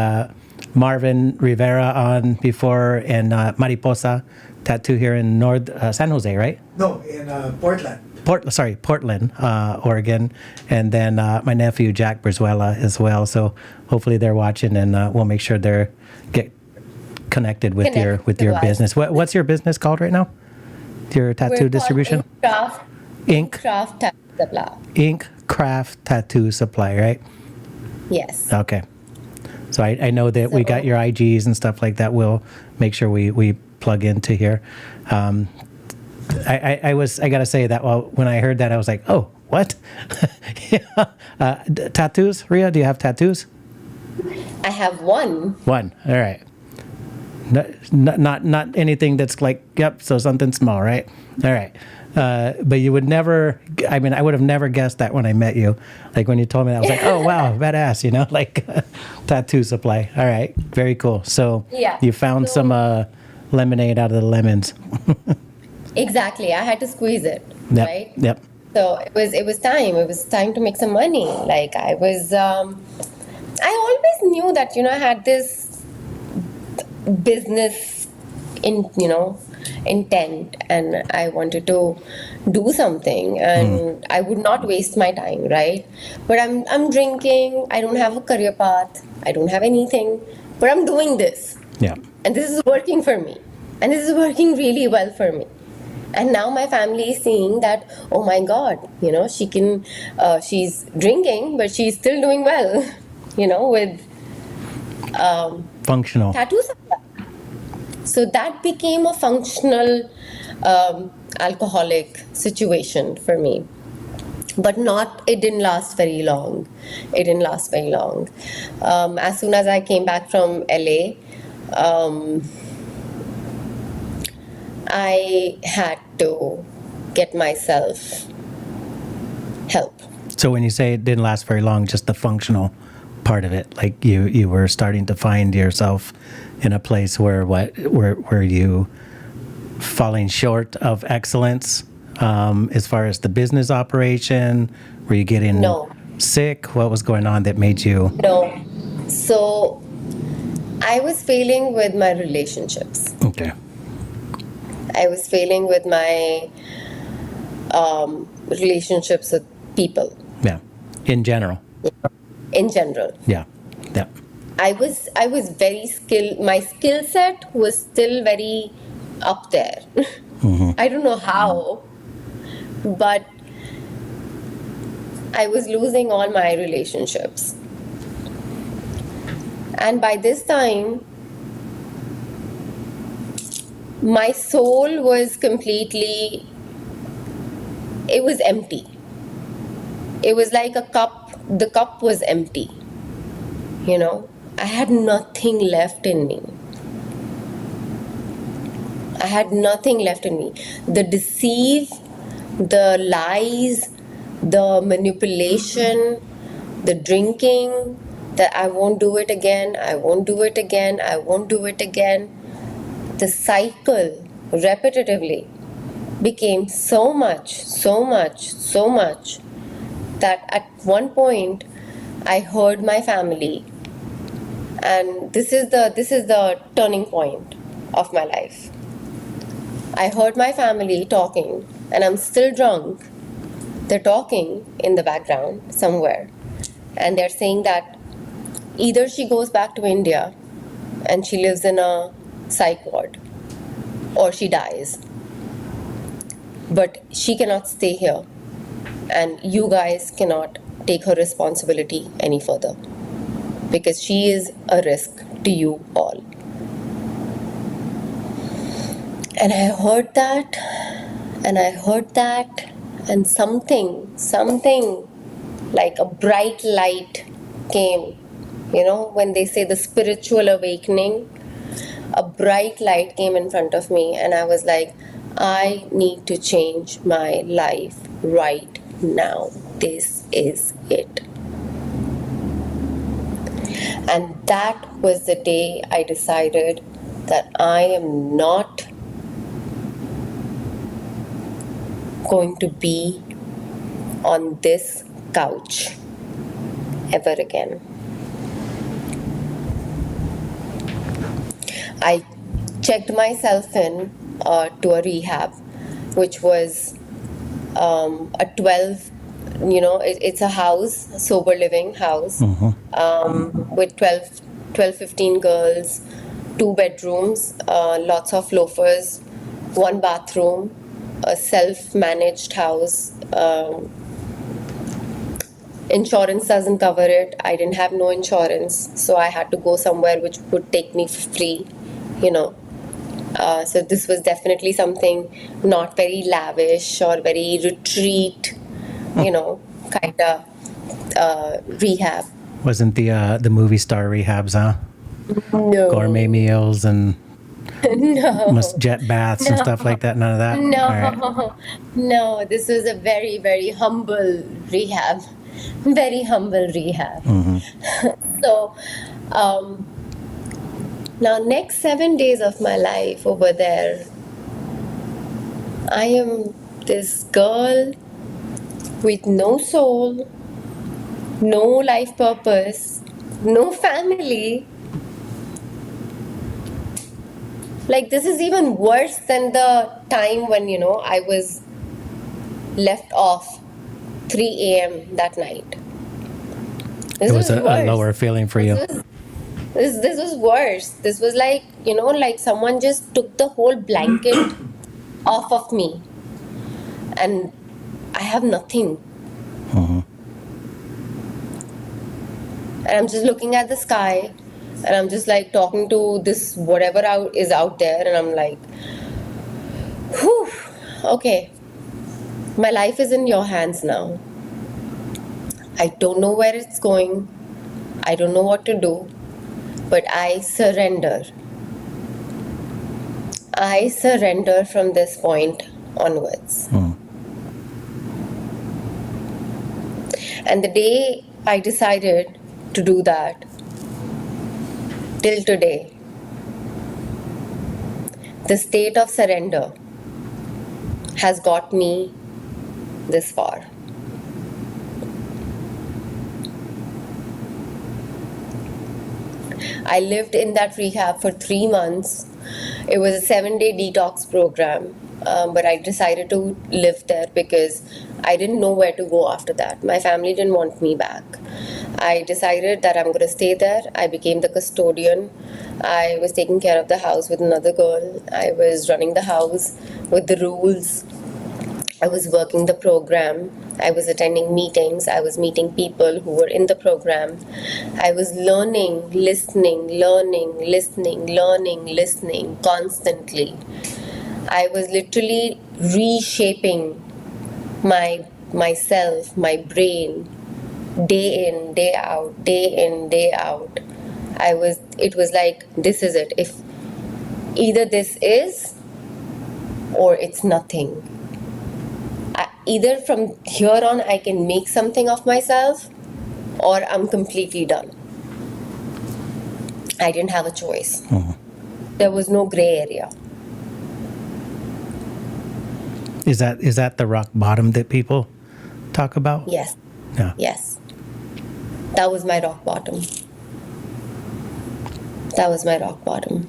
Marvin Rivera on before, and Mariposa Tattoo here in North San Jose, right? No, in Portland. Portland, Oregon, and then my nephew Jack Brizuela as well. So hopefully they're watching, and we'll make sure they're get connected with your business. What's your business called right now? Your tattoo distribution? Ink Craft Tattoo Supply. Ink Craft Tattoo Supply, right? Yes. Okay. So I know that we got your IGs and stuff like that. We'll make sure we plug into here. I gotta say that when I heard that, I was like, oh, what? Yeah. Tattoos, Rhea? Do you have tattoos? I have one. One. All right. Not anything that's like, yep. So something small, right? All right. But you would never. I mean, I would have never guessed that when I met you. Like when you told me that, I was like, oh wow, badass. Like tattoo supply. All right, very cool. So you found some lemonade out of the lemons. Exactly. I had to squeeze it, right? Yep. So it was time. It was time to make some money. Like I was, I always knew that I had this business intent, and I wanted to do something, and I would not waste my time, right? But I'm drinking. I don't have a career path. I don't have anything, but I'm doing this. Yeah. And this is working for me, and this is working really well for me. And now my family is seeing that, oh my God, she's drinking, but she's still doing well, with functional tattoo supply. So that became a functional alcoholic situation for me. But it didn't last very long. As soon as I came back from LA, I had to get myself help. So when you say it didn't last very long, just the functional part of it, like you were starting to find yourself in a place where you falling short of excellence as far as the business operation? Were you getting sick? What was going on that made you? No. So I was failing with my relationships. Okay. I was failing with my relationships with people. Yeah. In general. In general. Yeah. Yeah. I was very skilled. My skill set was still very up there. Mm-hmm. I don't know how, but I was losing all my relationships. And by this time, my soul was completely, it was empty. It was like a cup the cup was empty. I had nothing left in me. I had nothing left in me. The deceive, the lies, the manipulation, the drinking, that I won't do it again, I won't do it again, I won't do it again. The cycle repetitively became so much that at one point I heard my family, and this is the turning point of my life. I heard my family talking, and I'm still drunk. They're talking in the background somewhere, and they're saying that either she goes back to India and she lives in a psych ward, or she dies. But she cannot stay here, and you guys cannot take her responsibility any further, because she is a risk to you all. And I heard that, and something like a bright light came. When they say the spiritual awakening, a bright light came in front of me, and I was like, I need to change my life right now. This is it. And that was the day I decided that I am not going to be on this couch ever again. I checked myself in to a rehab, which was a 12, it's a house, sober living house, with 15 girls, 2 bedrooms, lots of loafers, 1 bathroom, a self-managed house. Insurance doesn't cover it. I didn't have no insurance, so I had to go somewhere which would take me for free, So this was definitely something not very lavish or very retreat, kind of rehab. Wasn't the movie star rehabs, huh? No. Gourmet meals and No. jet baths and stuff like that. None of that. No. All right. No. This was a very, very humble rehab. Very humble rehab. So, now next 7 days of my life over there, I am this girl with no soul, no life purpose, no family. Like, this is even worse than the time when, I was left off 3 a.m. that night. It was a lower feeling for you. This was worse. This was like, like someone just took the whole blanket off of me, and I have nothing. And I'm just looking at the sky, and I'm just like talking to this whatever is out there, and I'm like, whew, okay, my life is in your hands now. I don't know where it's going. I don't know what to do, but I surrender. I surrender from this point onwards. And the day I decided to do that, till today, the state of surrender has got me this far. I lived in that rehab for 3 months. It was a 7-day detox program, but I decided to live there because I didn't know where to go after that. My family didn't want me back. I decided that I'm going to stay there. I became the custodian. I was taking care of the house with another girl. I was running the house with the rules. I was working the program. I was attending meetings. I was meeting people who were in the program. I was learning, listening constantly. I was literally reshaping myself, my brain, day in, day out, day in, day out. It was like, this is it. If either this is or it's nothing. Either from here on I can make something of myself or I'm completely done. I didn't have a choice. There was no gray area. Is that the rock bottom that people talk about? Yes. Yeah. Yes. That was my rock bottom. That was my rock bottom.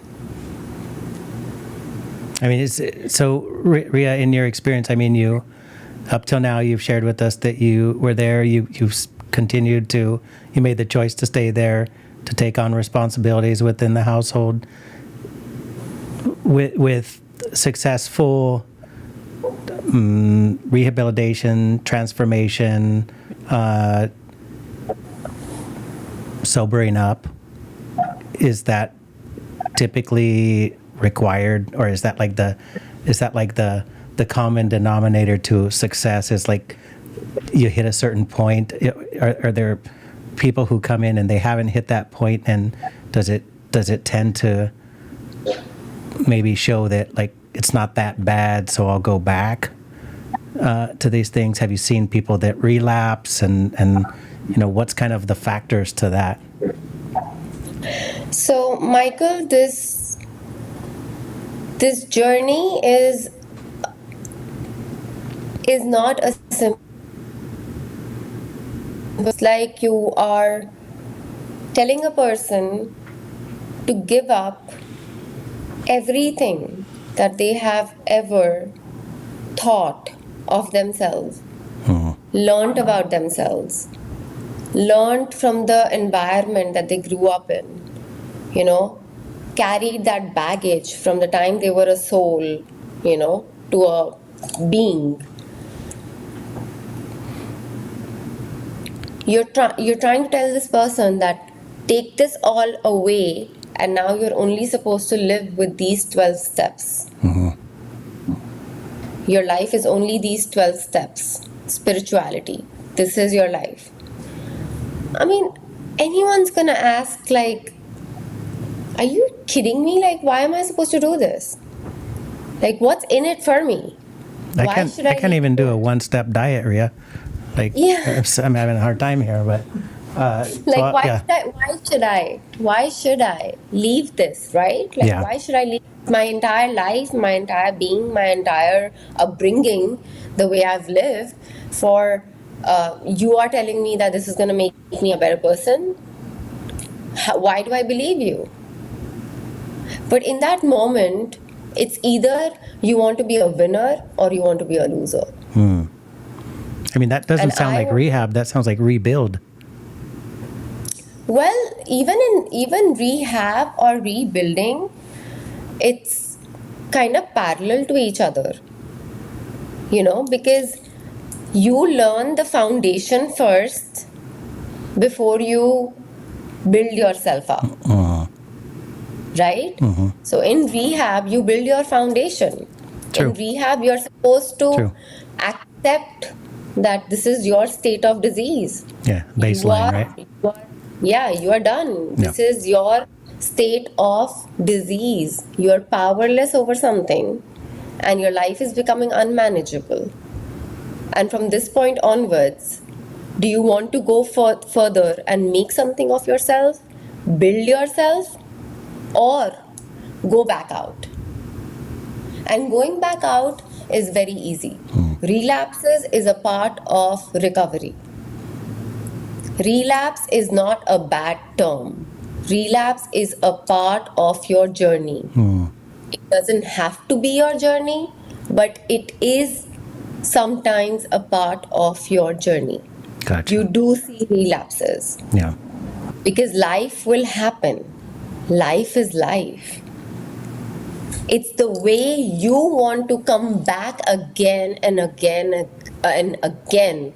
I mean, so Rhea, in your experience, I mean, you up till now you've shared with us that you were there. You've continued to. You made the choice to stay there, to take on responsibilities within the household. With successful rehabilitation, transformation, sobering up, is that typically required, or is that like the common denominator to success? Is like you hit a certain point? Are there people who come in and they haven't hit that point, and does it tend to maybe show that like it's not that bad, so I'll go back to these things? Have you seen people that relapse, and you know, what's kind of the factors to that? So, Michael, this journey is not a simple. It's like you are telling a person to give up everything that they have ever thought of themselves, learned about themselves, learned from the environment that they grew up in, you know, carried that baggage from the time they were a soul, you know, to a being. You're trying to tell this person that take this all away, and now you're only supposed to live with these 12 steps. Your life is only these 12 steps. Spirituality. This is your life. I mean, anyone's gonna ask, like, are you kidding me? Like, why am I supposed to do this? Like, what's in it for me? I can't even do a one-step diet, Rhea. Like, Yeah. I'm having a hard time here, but Like, why should I leave this, right? Like, Yeah. why should I leave my entire life, my entire being, my entire upbringing, the way I've lived for, you are telling me that this is going to make me a better person? Why do I believe you? But in that moment, it's either you want to be a winner or you want to be a loser. I mean, that doesn't And sound like rehab. That sounds like rebuild. Well, even rehab or rebuilding, it's kind of parallel to each other, you know, because you learn the foundation first before you build yourself up, right? So in rehab, you build your foundation. True. In rehab, you're supposed to True. accept that this is your state of disease. Yeah, baseline, right? You are done. Yeah. This is your state of disease. You are powerless over something, and your life is becoming unmanageable. And from this point onwards, do you want to go further and make something of yourself, build yourself, or go back out? And going back out is very easy. Relapses is a part of recovery. Relapse is not a bad term. Relapse is a part of your journey. It doesn't have to be your journey, but it is sometimes a part of your journey. Gotcha. You do see relapses Yeah. because life will happen. Life is life. It's the way you want to come back again and again and again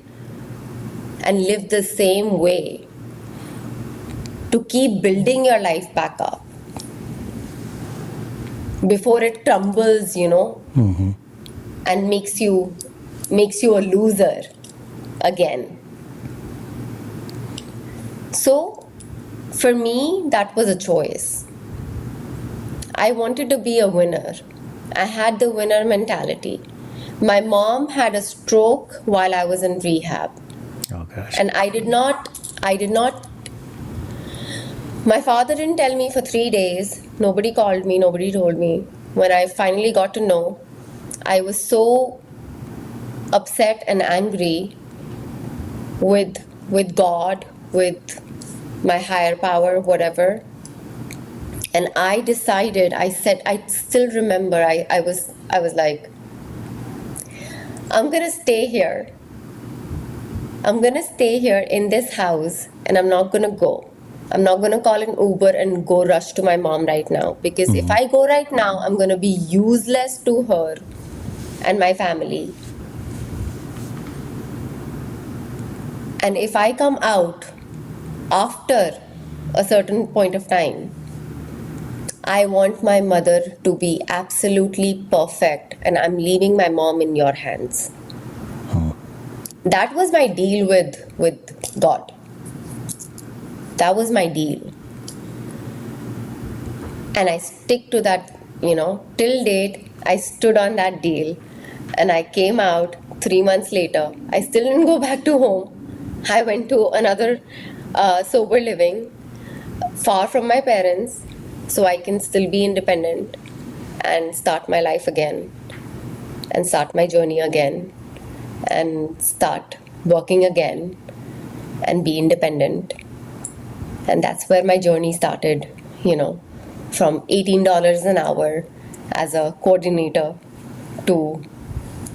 and live the same way to keep building your life back up before it crumbles, you know, and makes you a loser again. So for me, that was a choice. I wanted to be a winner. I had the winner mentality. My mom had a stroke while I was in rehab. Oh gosh. And I did not, my father didn't tell me for 3 days. Nobody called me, nobody told me. When I finally got to know, I was so upset and angry with God, with my higher power, whatever. And I decided, I still remember, I was like, I'm gonna stay here. I'm gonna stay here in this house and I'm not gonna go. I'm not gonna call an Uber and go rush to my mom right now, because if I go right now, I'm gonna be useless to her and my family. And if I come out after a certain point of time, I want my mother to be absolutely perfect, and I'm leaving my mom in your hands. That was my deal with God. That was my deal. And I stick to that, till date, I stood on that deal. And I came out 3 months later. I still didn't go back to home. I went to another sober living, far from my parents, so I can still be independent and start my life again, and start my journey again, and start working again, and be independent. And that's where my journey started, from $18 an hour as a coordinator to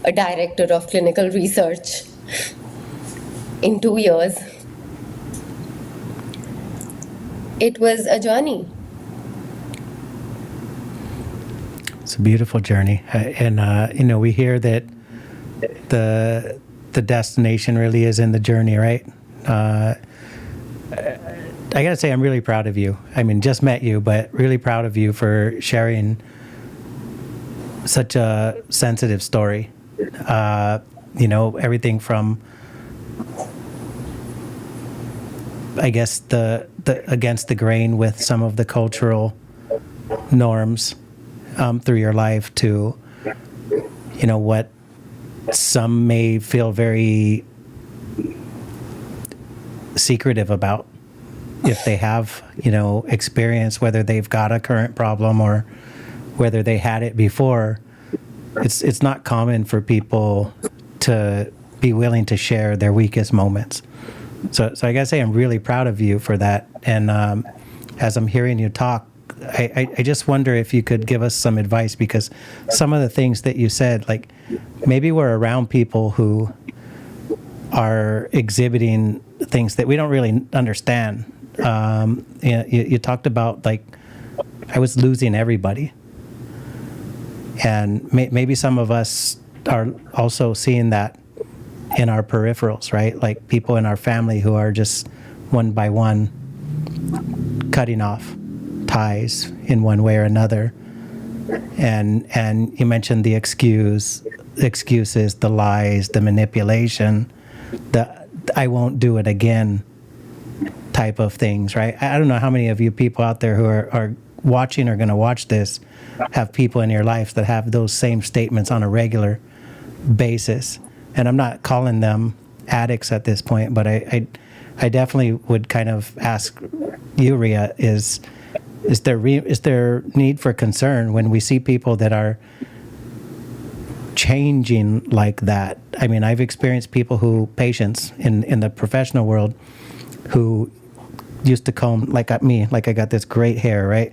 a director of clinical research in 2 years. It was a journey. It's a beautiful journey, and we hear that the destination really is in the journey, right? I gotta say, I'm really proud of you. I mean, just met you, but really proud of you for sharing such a sensitive story. Everything from, I guess, the against the grain with some of the cultural norms through your life to, what some may feel very secretive about, if they have, experience, whether they've got a current problem or whether they had it before. It's not common for people to be willing to share their weakest moments. So I gotta say, I'm really proud of you for that. And as I'm hearing you talk, I just wonder if you could give us some advice, because some of the things that you said, like maybe we're around people who are exhibiting things that we don't really understand. You talked about, like, I was losing everybody. And maybe some of us are also seeing that in our peripherals, right? Like people in our family who are just one by one cutting off ties in one way or another. And you mentioned the excuses, the lies, the manipulation, the I won't do it again type of things, right? I don't know how many of you people out there who are watching or going to watch this have people in your life that have those same statements on a regular basis. And I'm not calling them addicts at this point, but I definitely would kind of ask you, Rhea, is there need for concern when we see people that are changing like that? I mean, I've experienced patients in the professional world who used to comb, like me, like I got this great hair, right?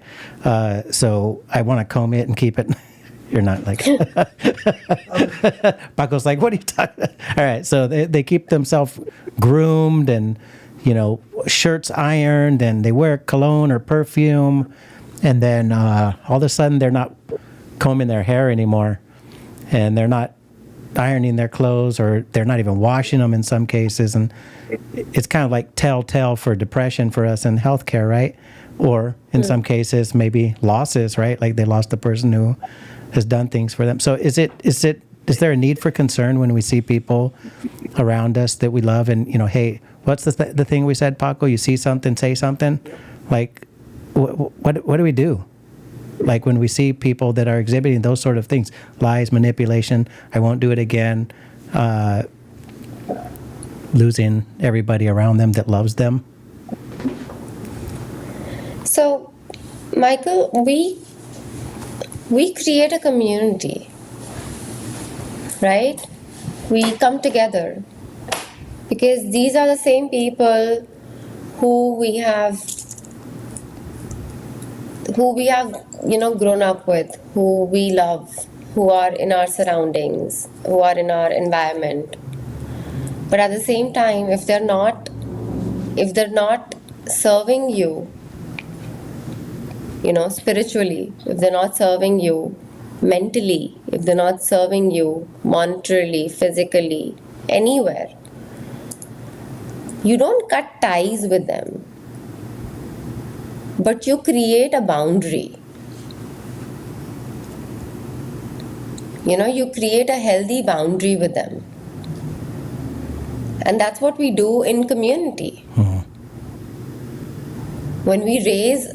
So I want to comb it and keep it. You're not like, Paco's like, what are you talking about? All right, so they keep themselves groomed and, shirts ironed, and they wear cologne or perfume, and then all of a sudden they're not combing their hair anymore, and they're not ironing their clothes, or they're not even washing them in some cases. And it's kind of like telltale for depression for us in healthcare, right? Or in some cases, maybe losses, right? Like they lost the person who has done things for them. So is there a need for concern when we see people around us that we love, and hey, what's the thing we said, Paco? You see something, say something. Like, what do we do? Like when we see people that are exhibiting those sort of things, lies, manipulation, I won't do it again, losing everybody around them that loves them. So, Michael, we create a community, right? We come together because these are the same people who we have grown up with, who we love, who are in our surroundings, who are in our environment. But at the same time, if they're not serving you, spiritually, if they're not serving you mentally, if they're not serving you monetarily, physically, anywhere, you don't cut ties with them, but you create a boundary. You create a healthy boundary with them. And that's what we do in community. Mm-hmm. When we raise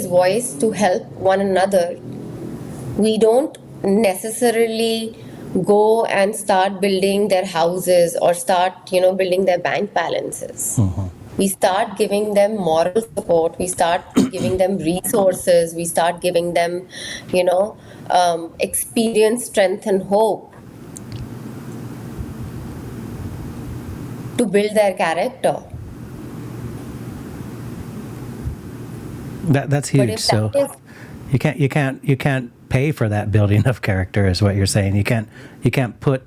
voice to help one another, we don't necessarily go and start building their houses or start building their bank balances. Mm-hmm. We start giving them moral support, we start giving them resources, we start giving them experience, strength and hope to build their character. That's huge. So you can't pay for that building of character, is what you're saying. You can't put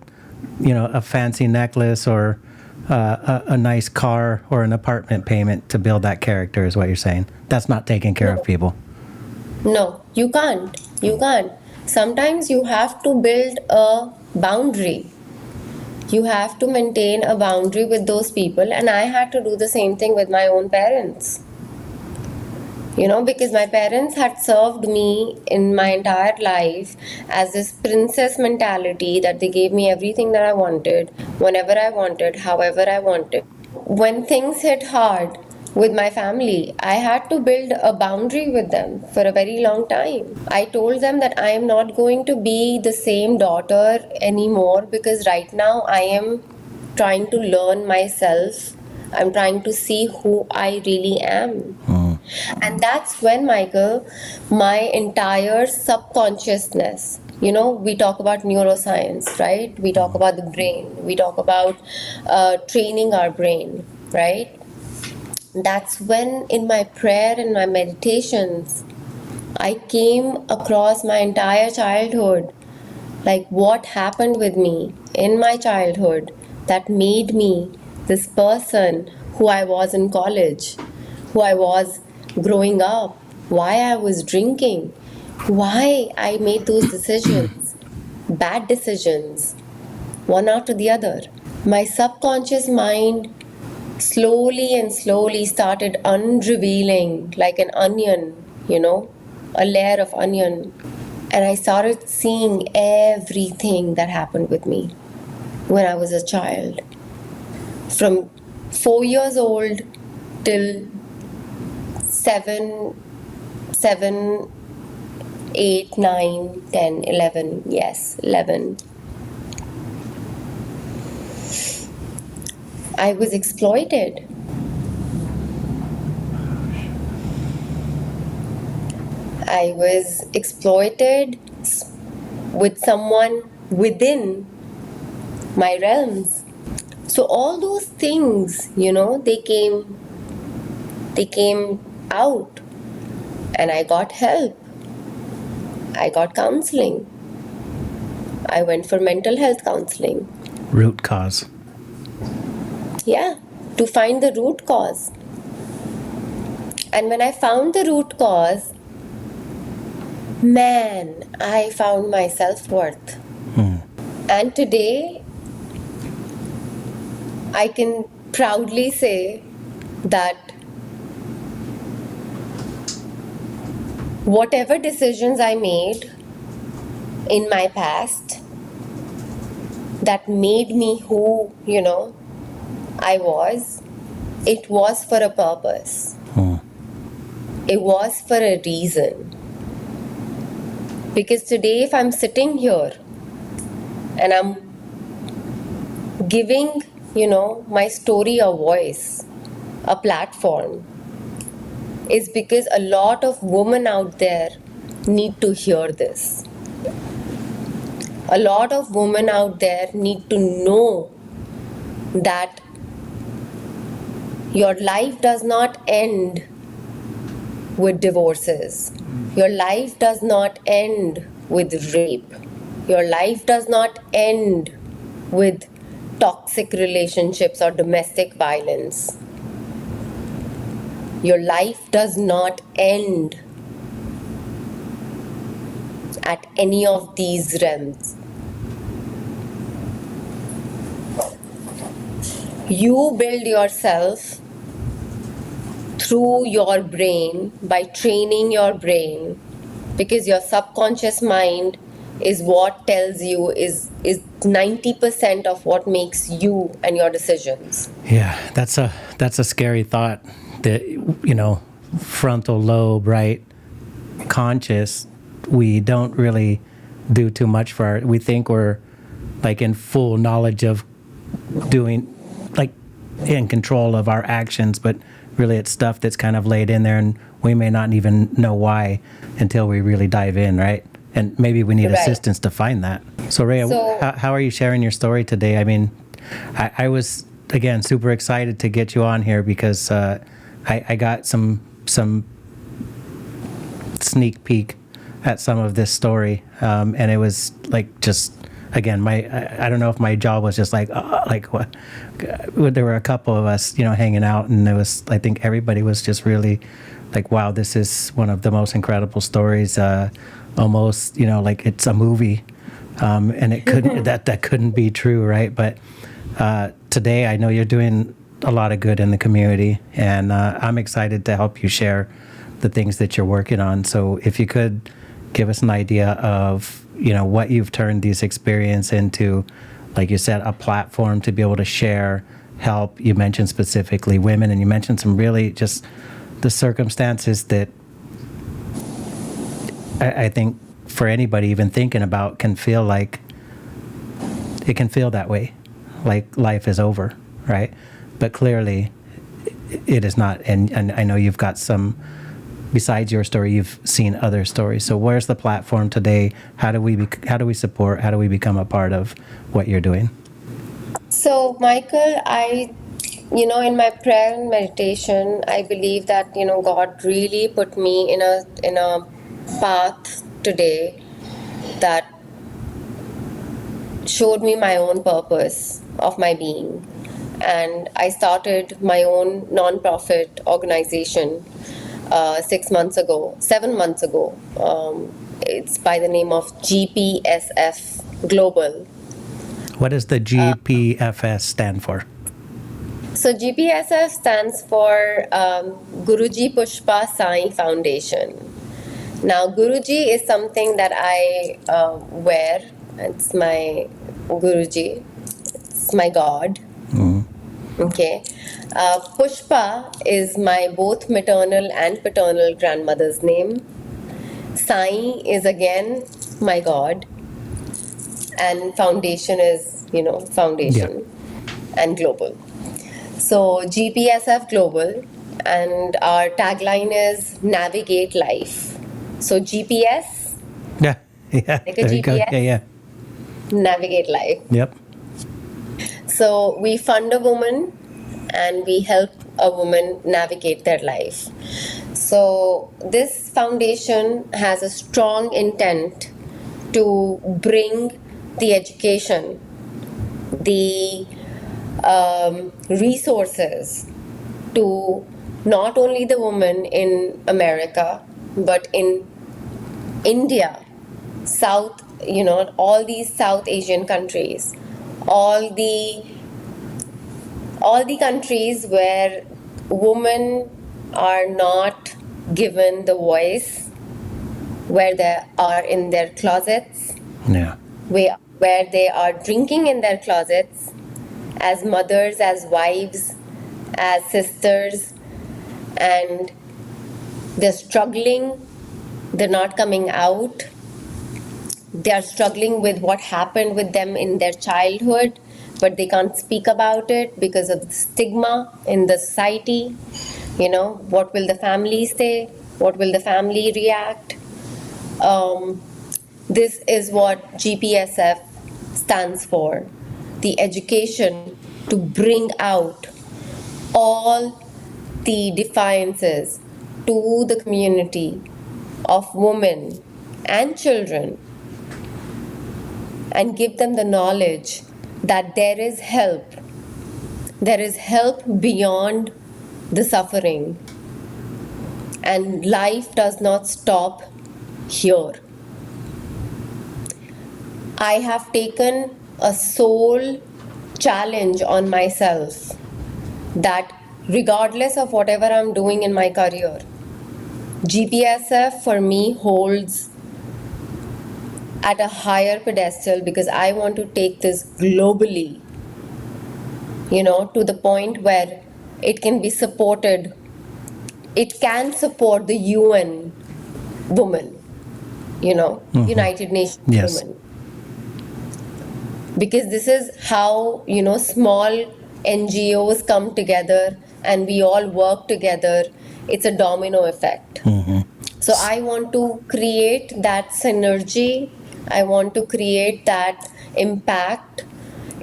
a fancy necklace or a nice car or an apartment payment to build that character, is what you're saying. That's not taking care of people. No, you can't. Sometimes you have to build a boundary. You have to maintain a boundary with those people, and I had to do the same thing with my own parents. Because my parents had served me in my entire life as this princess mentality that they gave me everything that I wanted, whenever I wanted, however I wanted. When things hit hard with my family, I had to build a boundary with them for a very long time. I told them that I am not going to be the same daughter anymore because right now I am trying to learn myself. I'm trying to see who I really am. And that's when, Michael, my entire subconsciousness, we talk about neuroscience, right? We talk about the brain. We talk about training our brain, right? That's when in my prayer and my meditations, I came across my entire childhood, like what happened with me in my childhood that made me this person who I was in college, who I was growing up, why I was drinking, why I made those decisions, bad decisions, one after the other. My subconscious mind slowly started unrevealing like an onion, a layer of onion. And I started seeing everything that happened with me when I was a child. From 4 years old till 7, 8, 9, 10, 11. Yes, 11. I was exploited. I was exploited with someone within my realms. So all those things, they came out, and I got help. I got counseling. I went for mental health counseling. Root cause. Yeah, to find the root cause. And when I found the root cause, man, I found my self-worth. And today, I can proudly say that whatever decisions I made in my past that made me who, I was, it was for a purpose. It was for a reason. Because today, if I'm sitting here and I'm giving, my story a voice, a platform, is because a lot of women out there need to hear this. A lot of women out there need to know that your life does not end with divorces. Your life does not end with rape. Your life does not end with toxic relationships or domestic violence. Your life does not end at any of these realms. You build yourself through your brain by training your brain, because your subconscious mind is what tells you is 90% of what makes you and your decisions. Yeah, that's a scary thought. That frontal lobe, right? Conscious, we don't really do too much for our. We think we're like in full knowledge of doing, like in control of our actions, but really it's stuff that's kind of laid in there, and we may not even know why until we really dive in, right? And maybe we need assistance to find that. So Rhea, how are you sharing your story today? I mean, I was, again, super excited to get you on here because I got some sneak peek at some of this story, and it was like just, again, I don't know if my jaw was just like what. There were a couple of us, hanging out, and I think everybody was just really like, wow, this is one of the most incredible stories. Almost, like it's a movie, and it couldn't that couldn't be true, right? But today, I know you're doing a lot of good in the community, and I'm excited to help you share the things that you're working on. So if you could give us an idea of, what you've turned these experience into, like you said, a platform to be able to share, help. You mentioned specifically women, and you mentioned some really just the circumstances that I think for anybody even thinking about can feel like it can feel that way, like life is over, right? But clearly it is not. And I know you've got some, besides your story, you've seen other stories. So where's the platform today? How do we support? How do we become a part of what you're doing? So, Michael, in my prayer and meditation, I believe that, God really put me in a path today that showed me my own purpose of my being. And I started my own non-profit organization 7 months ago. It's by the name of GPSF Global. What does the GPFS stand for? So GPSF stands for Guruji Pushpa Sai Foundation. Now, Guruji is something that I wear. It's my Guruji. It's my God. Okay. Pushpa is my both maternal and paternal grandmother's name. Sai is again my God. And foundation is, foundation and global. So GPSF Global, and our tagline is Navigate Life. So GPS, Yeah. like a There you go. GPS, Yeah. Navigate Life. Yep. So we fund a woman and we help a woman navigate their life. So this foundation has a strong intent to bring the education, the resources to not only the woman in America, but in India, South, all these South Asian countries, all the countries where women are not given the voice, where they are in their closets, Yeah. where they are drinking in their closets as mothers, as wives, as sisters, and they're struggling, they're not coming out, they are struggling with what happened with them in their childhood, but they can't speak about it because of the stigma in the society. What will the family say? What will the family react? This is what GPSF stands for, the education to bring out all the defiances to the community of women and children, and give them the knowledge that there is help. There is help beyond the suffering. And life does not stop here. I have taken a soul challenge on myself that regardless of whatever I'm doing in my career, GPSF for me holds at a higher pedestal because I want to take this globally, to the point where it can be supported. It can support the UN woman, United Nations Yes. woman. Because this is how, small NGOs come together and we all work together. It's a domino effect. So I want to create that synergy. I want to create that impact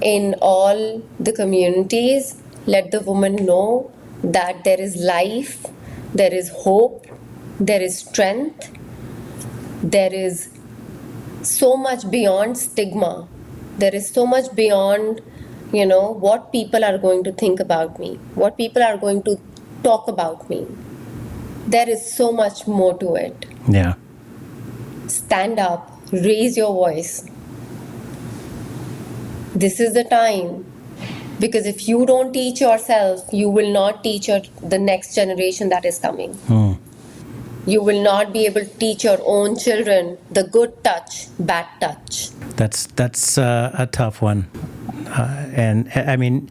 in all the communities. Let the woman know that there is life, there is hope, there is strength, there is so much beyond stigma. There is so much beyond, what people are going to think about me, what people are going to talk about me. There is so much more to it. Yeah. Stand up, raise your voice. This is the time. Because if you don't teach yourself, you will not teach the next generation that is coming. You will not be able to teach your own children the good touch, bad touch. That's a tough one. And I mean,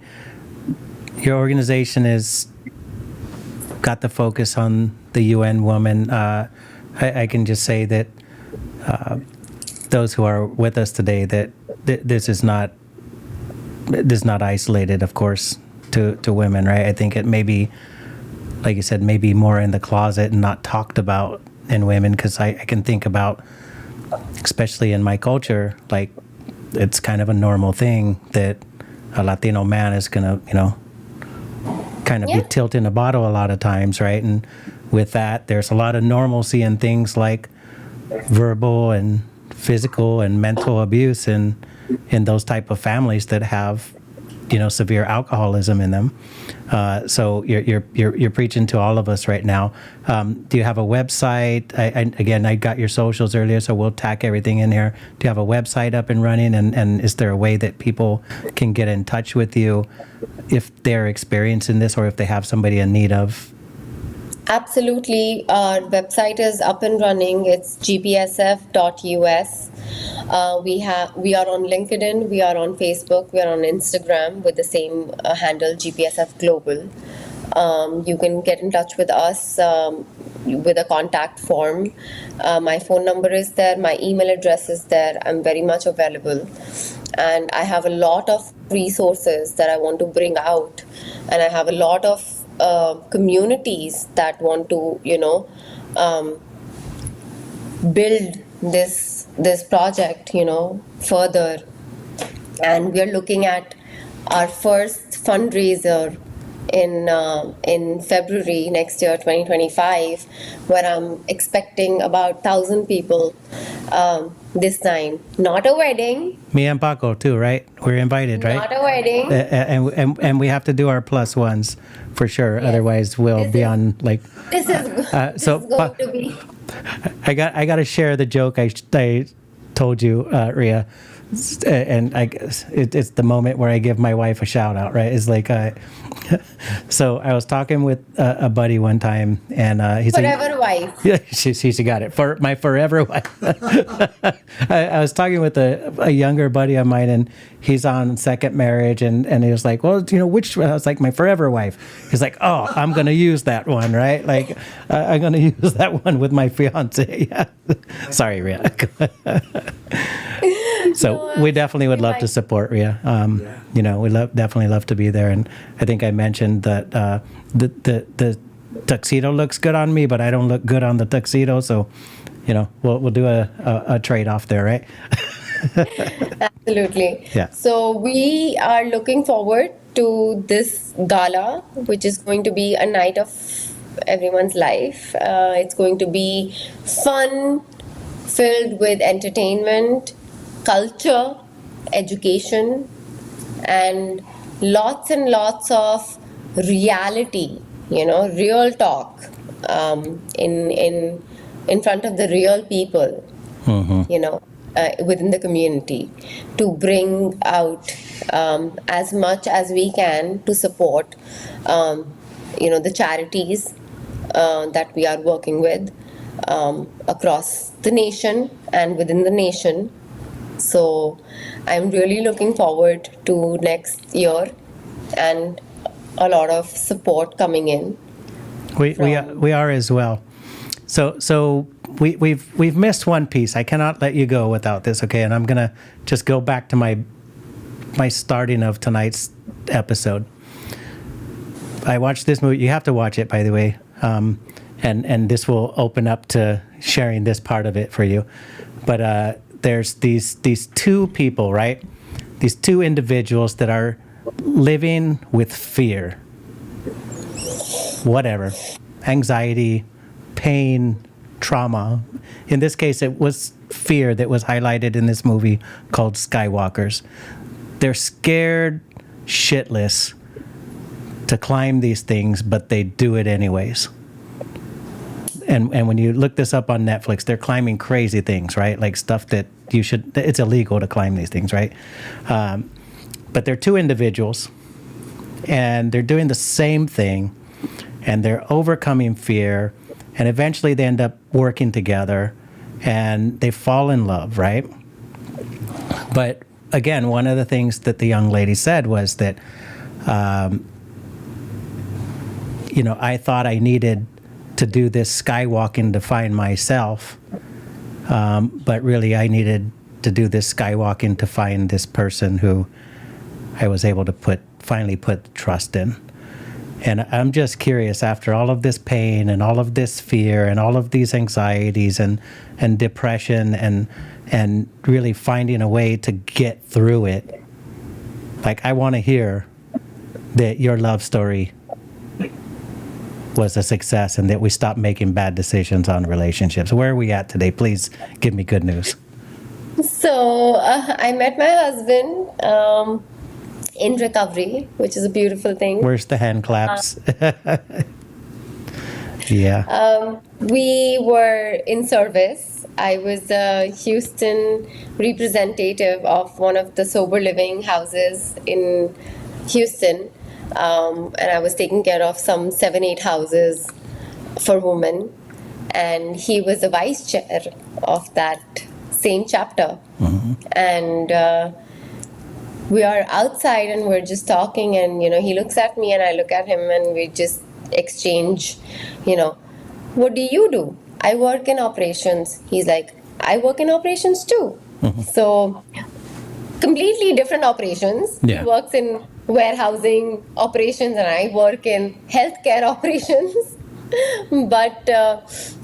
your organization is got the focus on the UN woman. I can just say that those who are with us today, that this is not isolated, of course, to women, right? I think it may be, like you said, maybe more in the closet and not talked about in women, because I can think about, especially in my culture, like it's kind of a normal thing that a Latino man is going to, kind of be tilting a bottle a lot of times, right? And with that, there's a lot of normalcy in things like verbal and physical and mental abuse in those type of families that have, severe alcoholism in them. So you're preaching to all of us right now. Do you have a website? I got your socials earlier, so we'll tack everything in here. Do you have a website up and running? And is there a way that people can get in touch with you if they're experiencing this, or if they have somebody in need of? Absolutely. Our website is up and running. It's gpsf.us. We are on LinkedIn, we are on Facebook, we are on Instagram with the same handle, GPSF Global. You can get in touch with us with a contact form. My phone number is there, my email address is there. I'm very much available. And I have a lot of resources that I want to bring out. And I have a lot of communities that want to, build this project, further. And we are looking at our first fundraiser in February next year, 2025, where I'm expecting about 1,000 people this time. Not a wedding. Me and Paco too, right? We're invited, right? Not a wedding. And we have to do our plus ones for sure. Yes. Otherwise, we'll be on like. This is going to be. I got to share the joke I told you, Rhea, and I guess it's the moment where I give my wife a shout out, right? It's like, so I was talking with a buddy one time, and he's like, Forever wife. yeah, she got it for my forever wife. I was talking with a younger buddy of mine, and he's on second marriage, and he was like, well, which? I was like, my forever wife. He's like, oh, I'm gonna use that one, right? Like, I'm gonna use that one with my fiance. Yeah. Sorry, Rhea. So we definitely would love to support Rhea. We definitely love to be there, and I think I mentioned that the tuxedo looks good on me, but I don't look good on the tuxedo. So, we'll do a trade off there, right? Absolutely. Yeah. So we are looking forward to this gala, which is going to be a night of everyone's life. It's going to be fun, filled with entertainment, culture, education, and lots of reality, real talk, in front of the real people, within the community, to bring out as much as we can to support, the charities that we are working with across the nation and within the nation. So I'm really looking forward to next year and a lot of support coming in. We are as well. So we've missed one piece. I cannot let you go without this, okay? And I'm gonna just go back to my starting of tonight's episode. I watched this movie. You have to watch it, by the way. And this will open up to sharing this part of it for you. But there's these two people, right? These two individuals that are living with fear. Whatever. Anxiety, pain, trauma. In this case, it was fear that was highlighted in this movie called Skywalkers. They're scared shitless to climb these things, but they do it anyways. And when you look this up on Netflix, they're climbing crazy things, right? Like stuff that it's illegal to climb these things, right? But they're two individuals, and they're doing the same thing, and they're overcoming fear, and eventually they end up working together, and they fall in love, right? But again, one of the things that the young lady said was that, I thought I needed to do this skywalking to find myself, but really I needed to do this skywalking to find this person who I was able to finally put trust in. And I'm just curious, after all of this pain and all of this fear and all of these anxieties and depression and really finding a way to get through it, like, I want to hear that your love story was a success and that we stopped making bad decisions on relationships. Where are we at today? Please give me good news. So I met my husband in recovery, which is a beautiful thing. Where's the hand claps? Yeah. We were in service. I was a Houston representative of one of the sober living houses in Houston. And I was taking care of some 7-8 houses for women. And he was the vice chair of that same chapter. Mm-hmm. And we are outside and we're just talking, and he looks at me and I look at him, and we just exchange, what do you do? I work in operations. He's like, I work in operations too. Mm-hmm. So completely different operations. Yeah. He works in warehousing operations and I work in healthcare operations. But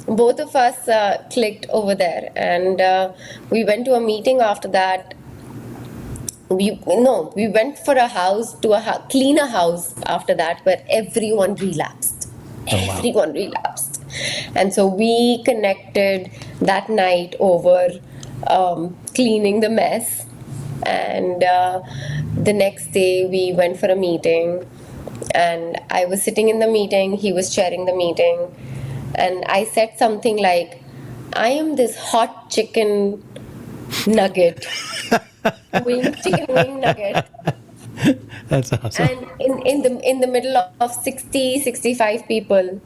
both of us clicked over there, and we went to a meeting after that. We went for a house to clean a house after that, where everyone relapsed. Oh, wow. Everyone relapsed. And so we connected that night over cleaning the mess. And the next day we went for a meeting, and I was sitting in the meeting, he was chairing the meeting, and I said something like, I am this hot chicken nugget chicken wing nugget. That's awesome. And in the middle of 65 people,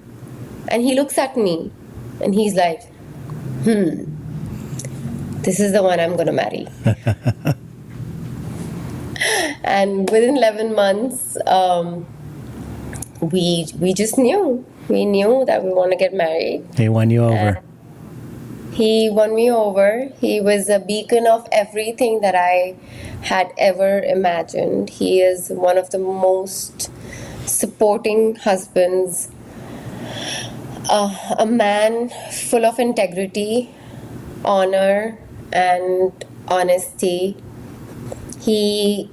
and he looks at me and he's like, this is the one I'm gonna marry. And within 11 months, we just knew. We knew that we want to get married. He won you over. He won me over. He was a beacon of everything that I had ever imagined. He is one of the most supporting husbands, a man full of integrity, honor, and honesty. He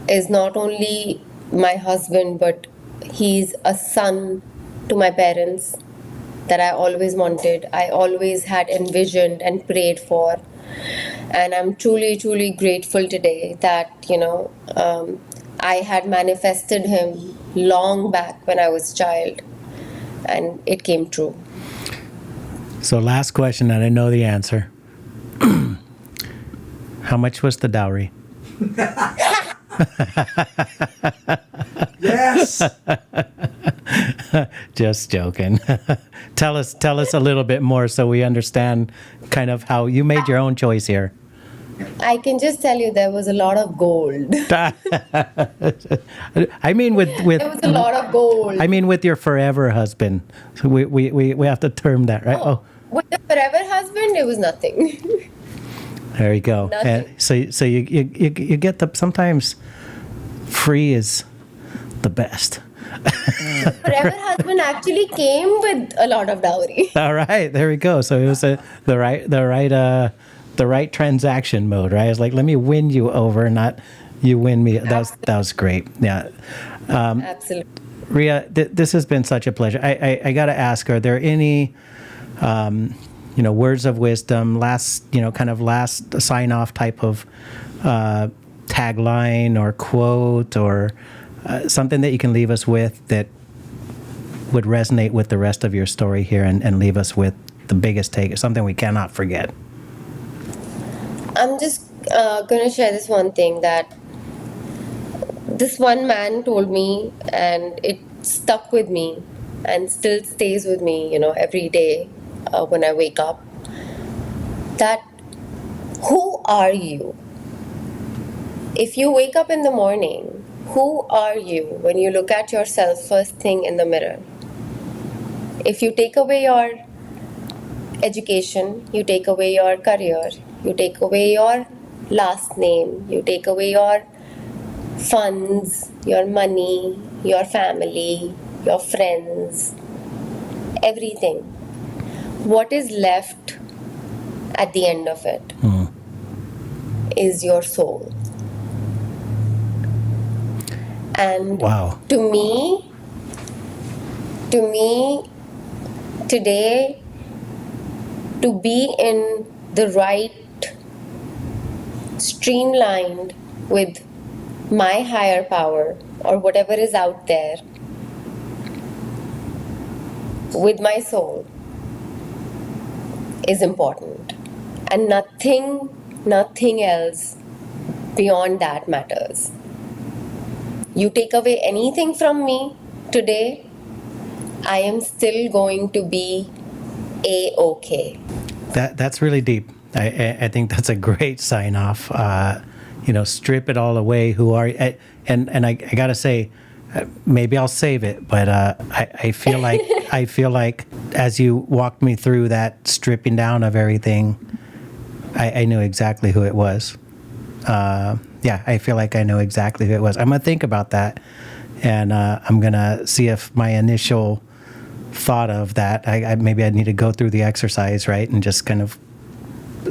is not only my husband, but he's a son to my parents that I always wanted, I always had envisioned and prayed for. And I'm truly, truly grateful today that, I had manifested him long back when I was a child, and it came true. So last question, and I know the answer. How much was the dowry? Yes. Just joking. Tell us a little bit more so we understand kind of how you made your own choice here. I can just tell you there was a lot of gold. I mean with There was a lot of gold. I mean with your forever husband. So we have to term that, right? Oh, With the forever husband, it was nothing. there you go. Nothing. So you get the sometimes free is the best. Forever husband actually came with a lot of dowry. All right, there we go. So it was the right transaction mode, right? It's like, let me win you over, not you win me. That was great. Yeah. Absolutely. Rhea, this has been such a pleasure. I got to ask, are there any, words of wisdom, last sign off type of tagline or quote or something that you can leave us with that would resonate with the rest of your story here and leave us with the biggest take, something we cannot forget? I'm just going to share this one thing that this one man told me, and it stuck with me and still stays with me, every day when I wake up. That, who are you? If you wake up in the morning, who are you when you look at yourself first thing in the mirror? If you take away your education, you take away your career, you take away your last name, you take away your funds, your money, your family, your friends, everything. What is left at the end of it is your soul. And Wow. to me, today, to be in the right streamlined with my higher power or whatever is out there, with my soul, is important. And nothing else beyond that matters. You take away anything from me today, I am still going to be A-okay. That's really deep. I think that's a great sign off. Strip it all away. Who are you? And I gotta say, maybe I'll save it, but I feel like as you walked me through that stripping down of everything, I knew exactly who it was. I feel like I know exactly who it was. I'm gonna think about that, and I'm gonna see if my initial thought of that, I maybe I need to go through the exercise, right, and just kind of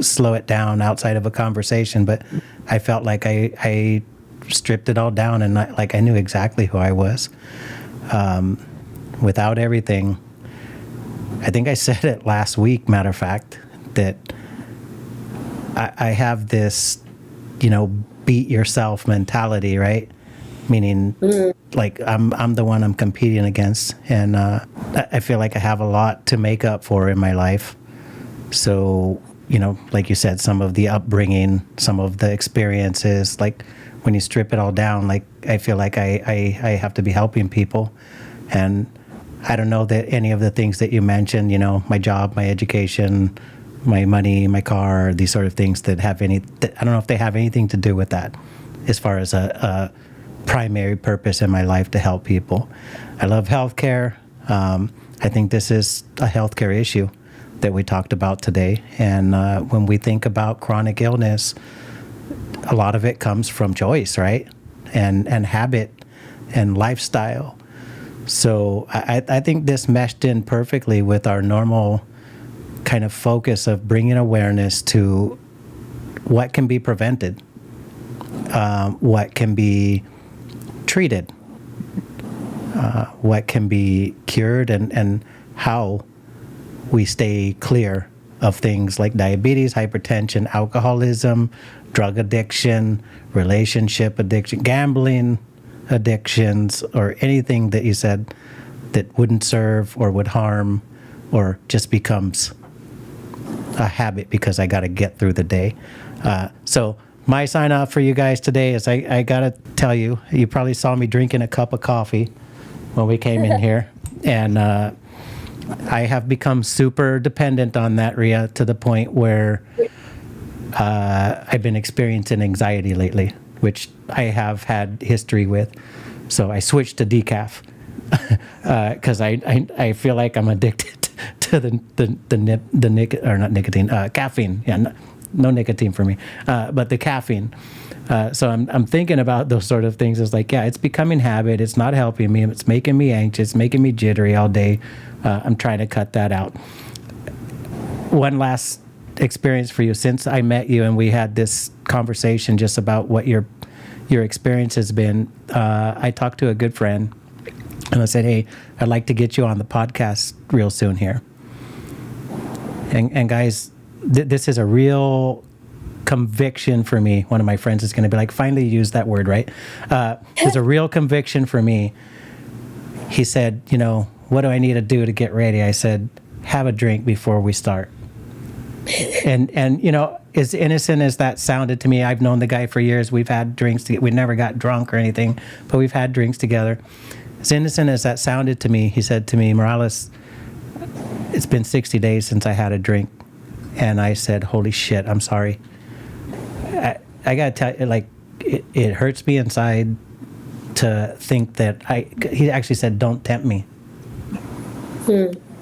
slow it down outside of a conversation. But I felt like I stripped it all down, and I knew exactly who I was, without everything. I think I said it last week, matter of fact, that I have this, beat yourself mentality, right? Meaning, like I'm the one I'm competing against, and I feel like I have a lot to make up for in my life. So like you said, some of the upbringing, some of the experiences, like when you strip it all down, like I feel like I have to be helping people. And I don't know that any of the things that you mentioned, my job, my education, my money, my car, these sort of things that I don't know if they have anything to do with that as far as a primary purpose in my life to help people. I love healthcare. I think this is a healthcare issue that we talked about today. And when we think about chronic illness, a lot of it comes from choice, right? And habit and lifestyle. So I think this meshed in perfectly with our normal kind of focus of bringing awareness to what can be prevented, what can be treated, what can be cured, and how we stay clear of things like diabetes, hypertension, alcoholism, drug addiction, relationship addiction, gambling addictions, or anything that you said that wouldn't serve or would harm or just becomes a habit because I got to get through the day. So my sign off for you guys today is I got to tell you, you probably saw me drinking a cup of coffee when we came in here. And I have become super dependent on that, Rhea, to the point where I've been experiencing anxiety lately, which I have had history with. So I switched to decaf because I feel like I'm addicted to not nicotine, caffeine. Yeah, no nicotine for me, but the caffeine. So I'm thinking about those sort of things. It's like, yeah, it's becoming habit. It's not helping me. It's making me anxious, making me jittery all day. I'm trying to cut that out. One last experience for you. Since I met you and we had this conversation just about what your experience has been, I talked to a good friend and I said, hey, I'd like to get you on the podcast real soon here. And guys, this is a real conviction for me. One of my friends is going to be like, finally use that word, right? It's a real conviction for me. He said, what do I need to do to get ready? I said, have a drink before we start. And as innocent as that sounded to me, I've known the guy for years. We've had drinks. We never got drunk or anything, but we've had drinks together. As innocent as that sounded to me, he said to me, Morales, it's been 60 days since I had a drink. And I said, holy shit, I'm sorry. I got to tell you, like, it hurts me inside to think that he actually said, don't tempt me.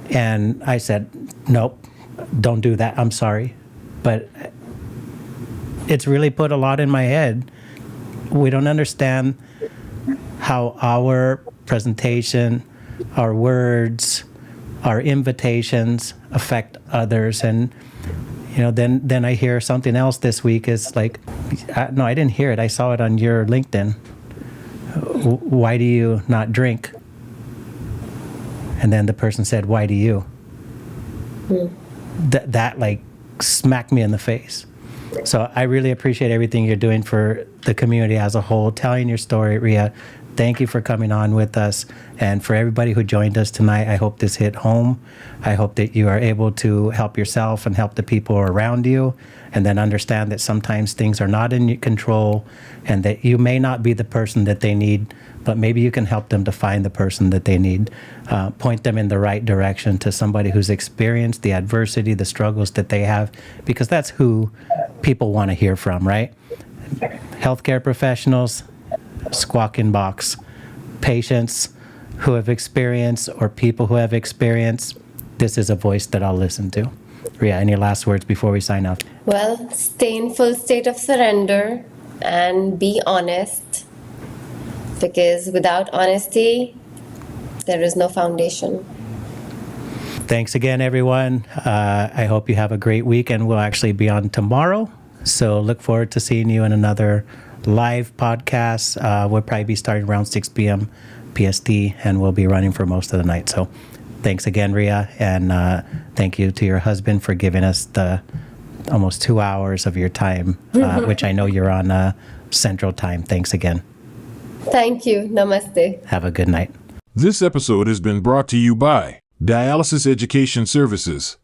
And I said, nope, don't do that. I'm sorry. But it's really put a lot in my head. We don't understand how our presentation, our words, our invitations affect others. And, then I hear something else this week is like, no, I didn't hear it. I saw it on your LinkedIn. Why do you not drink? And then the person said, why do you? That like smacked me in the face. So I really appreciate everything you're doing for the community as a whole, telling your story, Rhea. Thank you for coming on with us. And for everybody who joined us tonight, I hope this hit home. I hope that you are able to help yourself and help the people around you, and then understand that sometimes things are not in your control and that you may not be the person that they need, but maybe you can help them to find the person that they need. Point them in the right direction to somebody who's experienced the adversity, the struggles that they have, because that's who people want to hear from, right? Healthcare professionals, squawking box, patients who have experienced or people who have experienced, this is a voice that I'll listen to. Rhea, any last words before we sign off? Well, stay in full state of surrender and be honest, because without honesty, there is no foundation. Thanks again, everyone. I hope you have a great week, and we'll actually be on tomorrow. So look forward to seeing you in another live podcast. We'll probably be starting around 6 p.m. PST, and we'll be running for most of the night. So thanks again, Rhea, and thank you to your husband for giving us the almost 2 hours of your time, which I know you're on Central Time. Thanks again. Thank you. Namaste. Have a good night. This episode has been brought to you by Dialysis Education Services.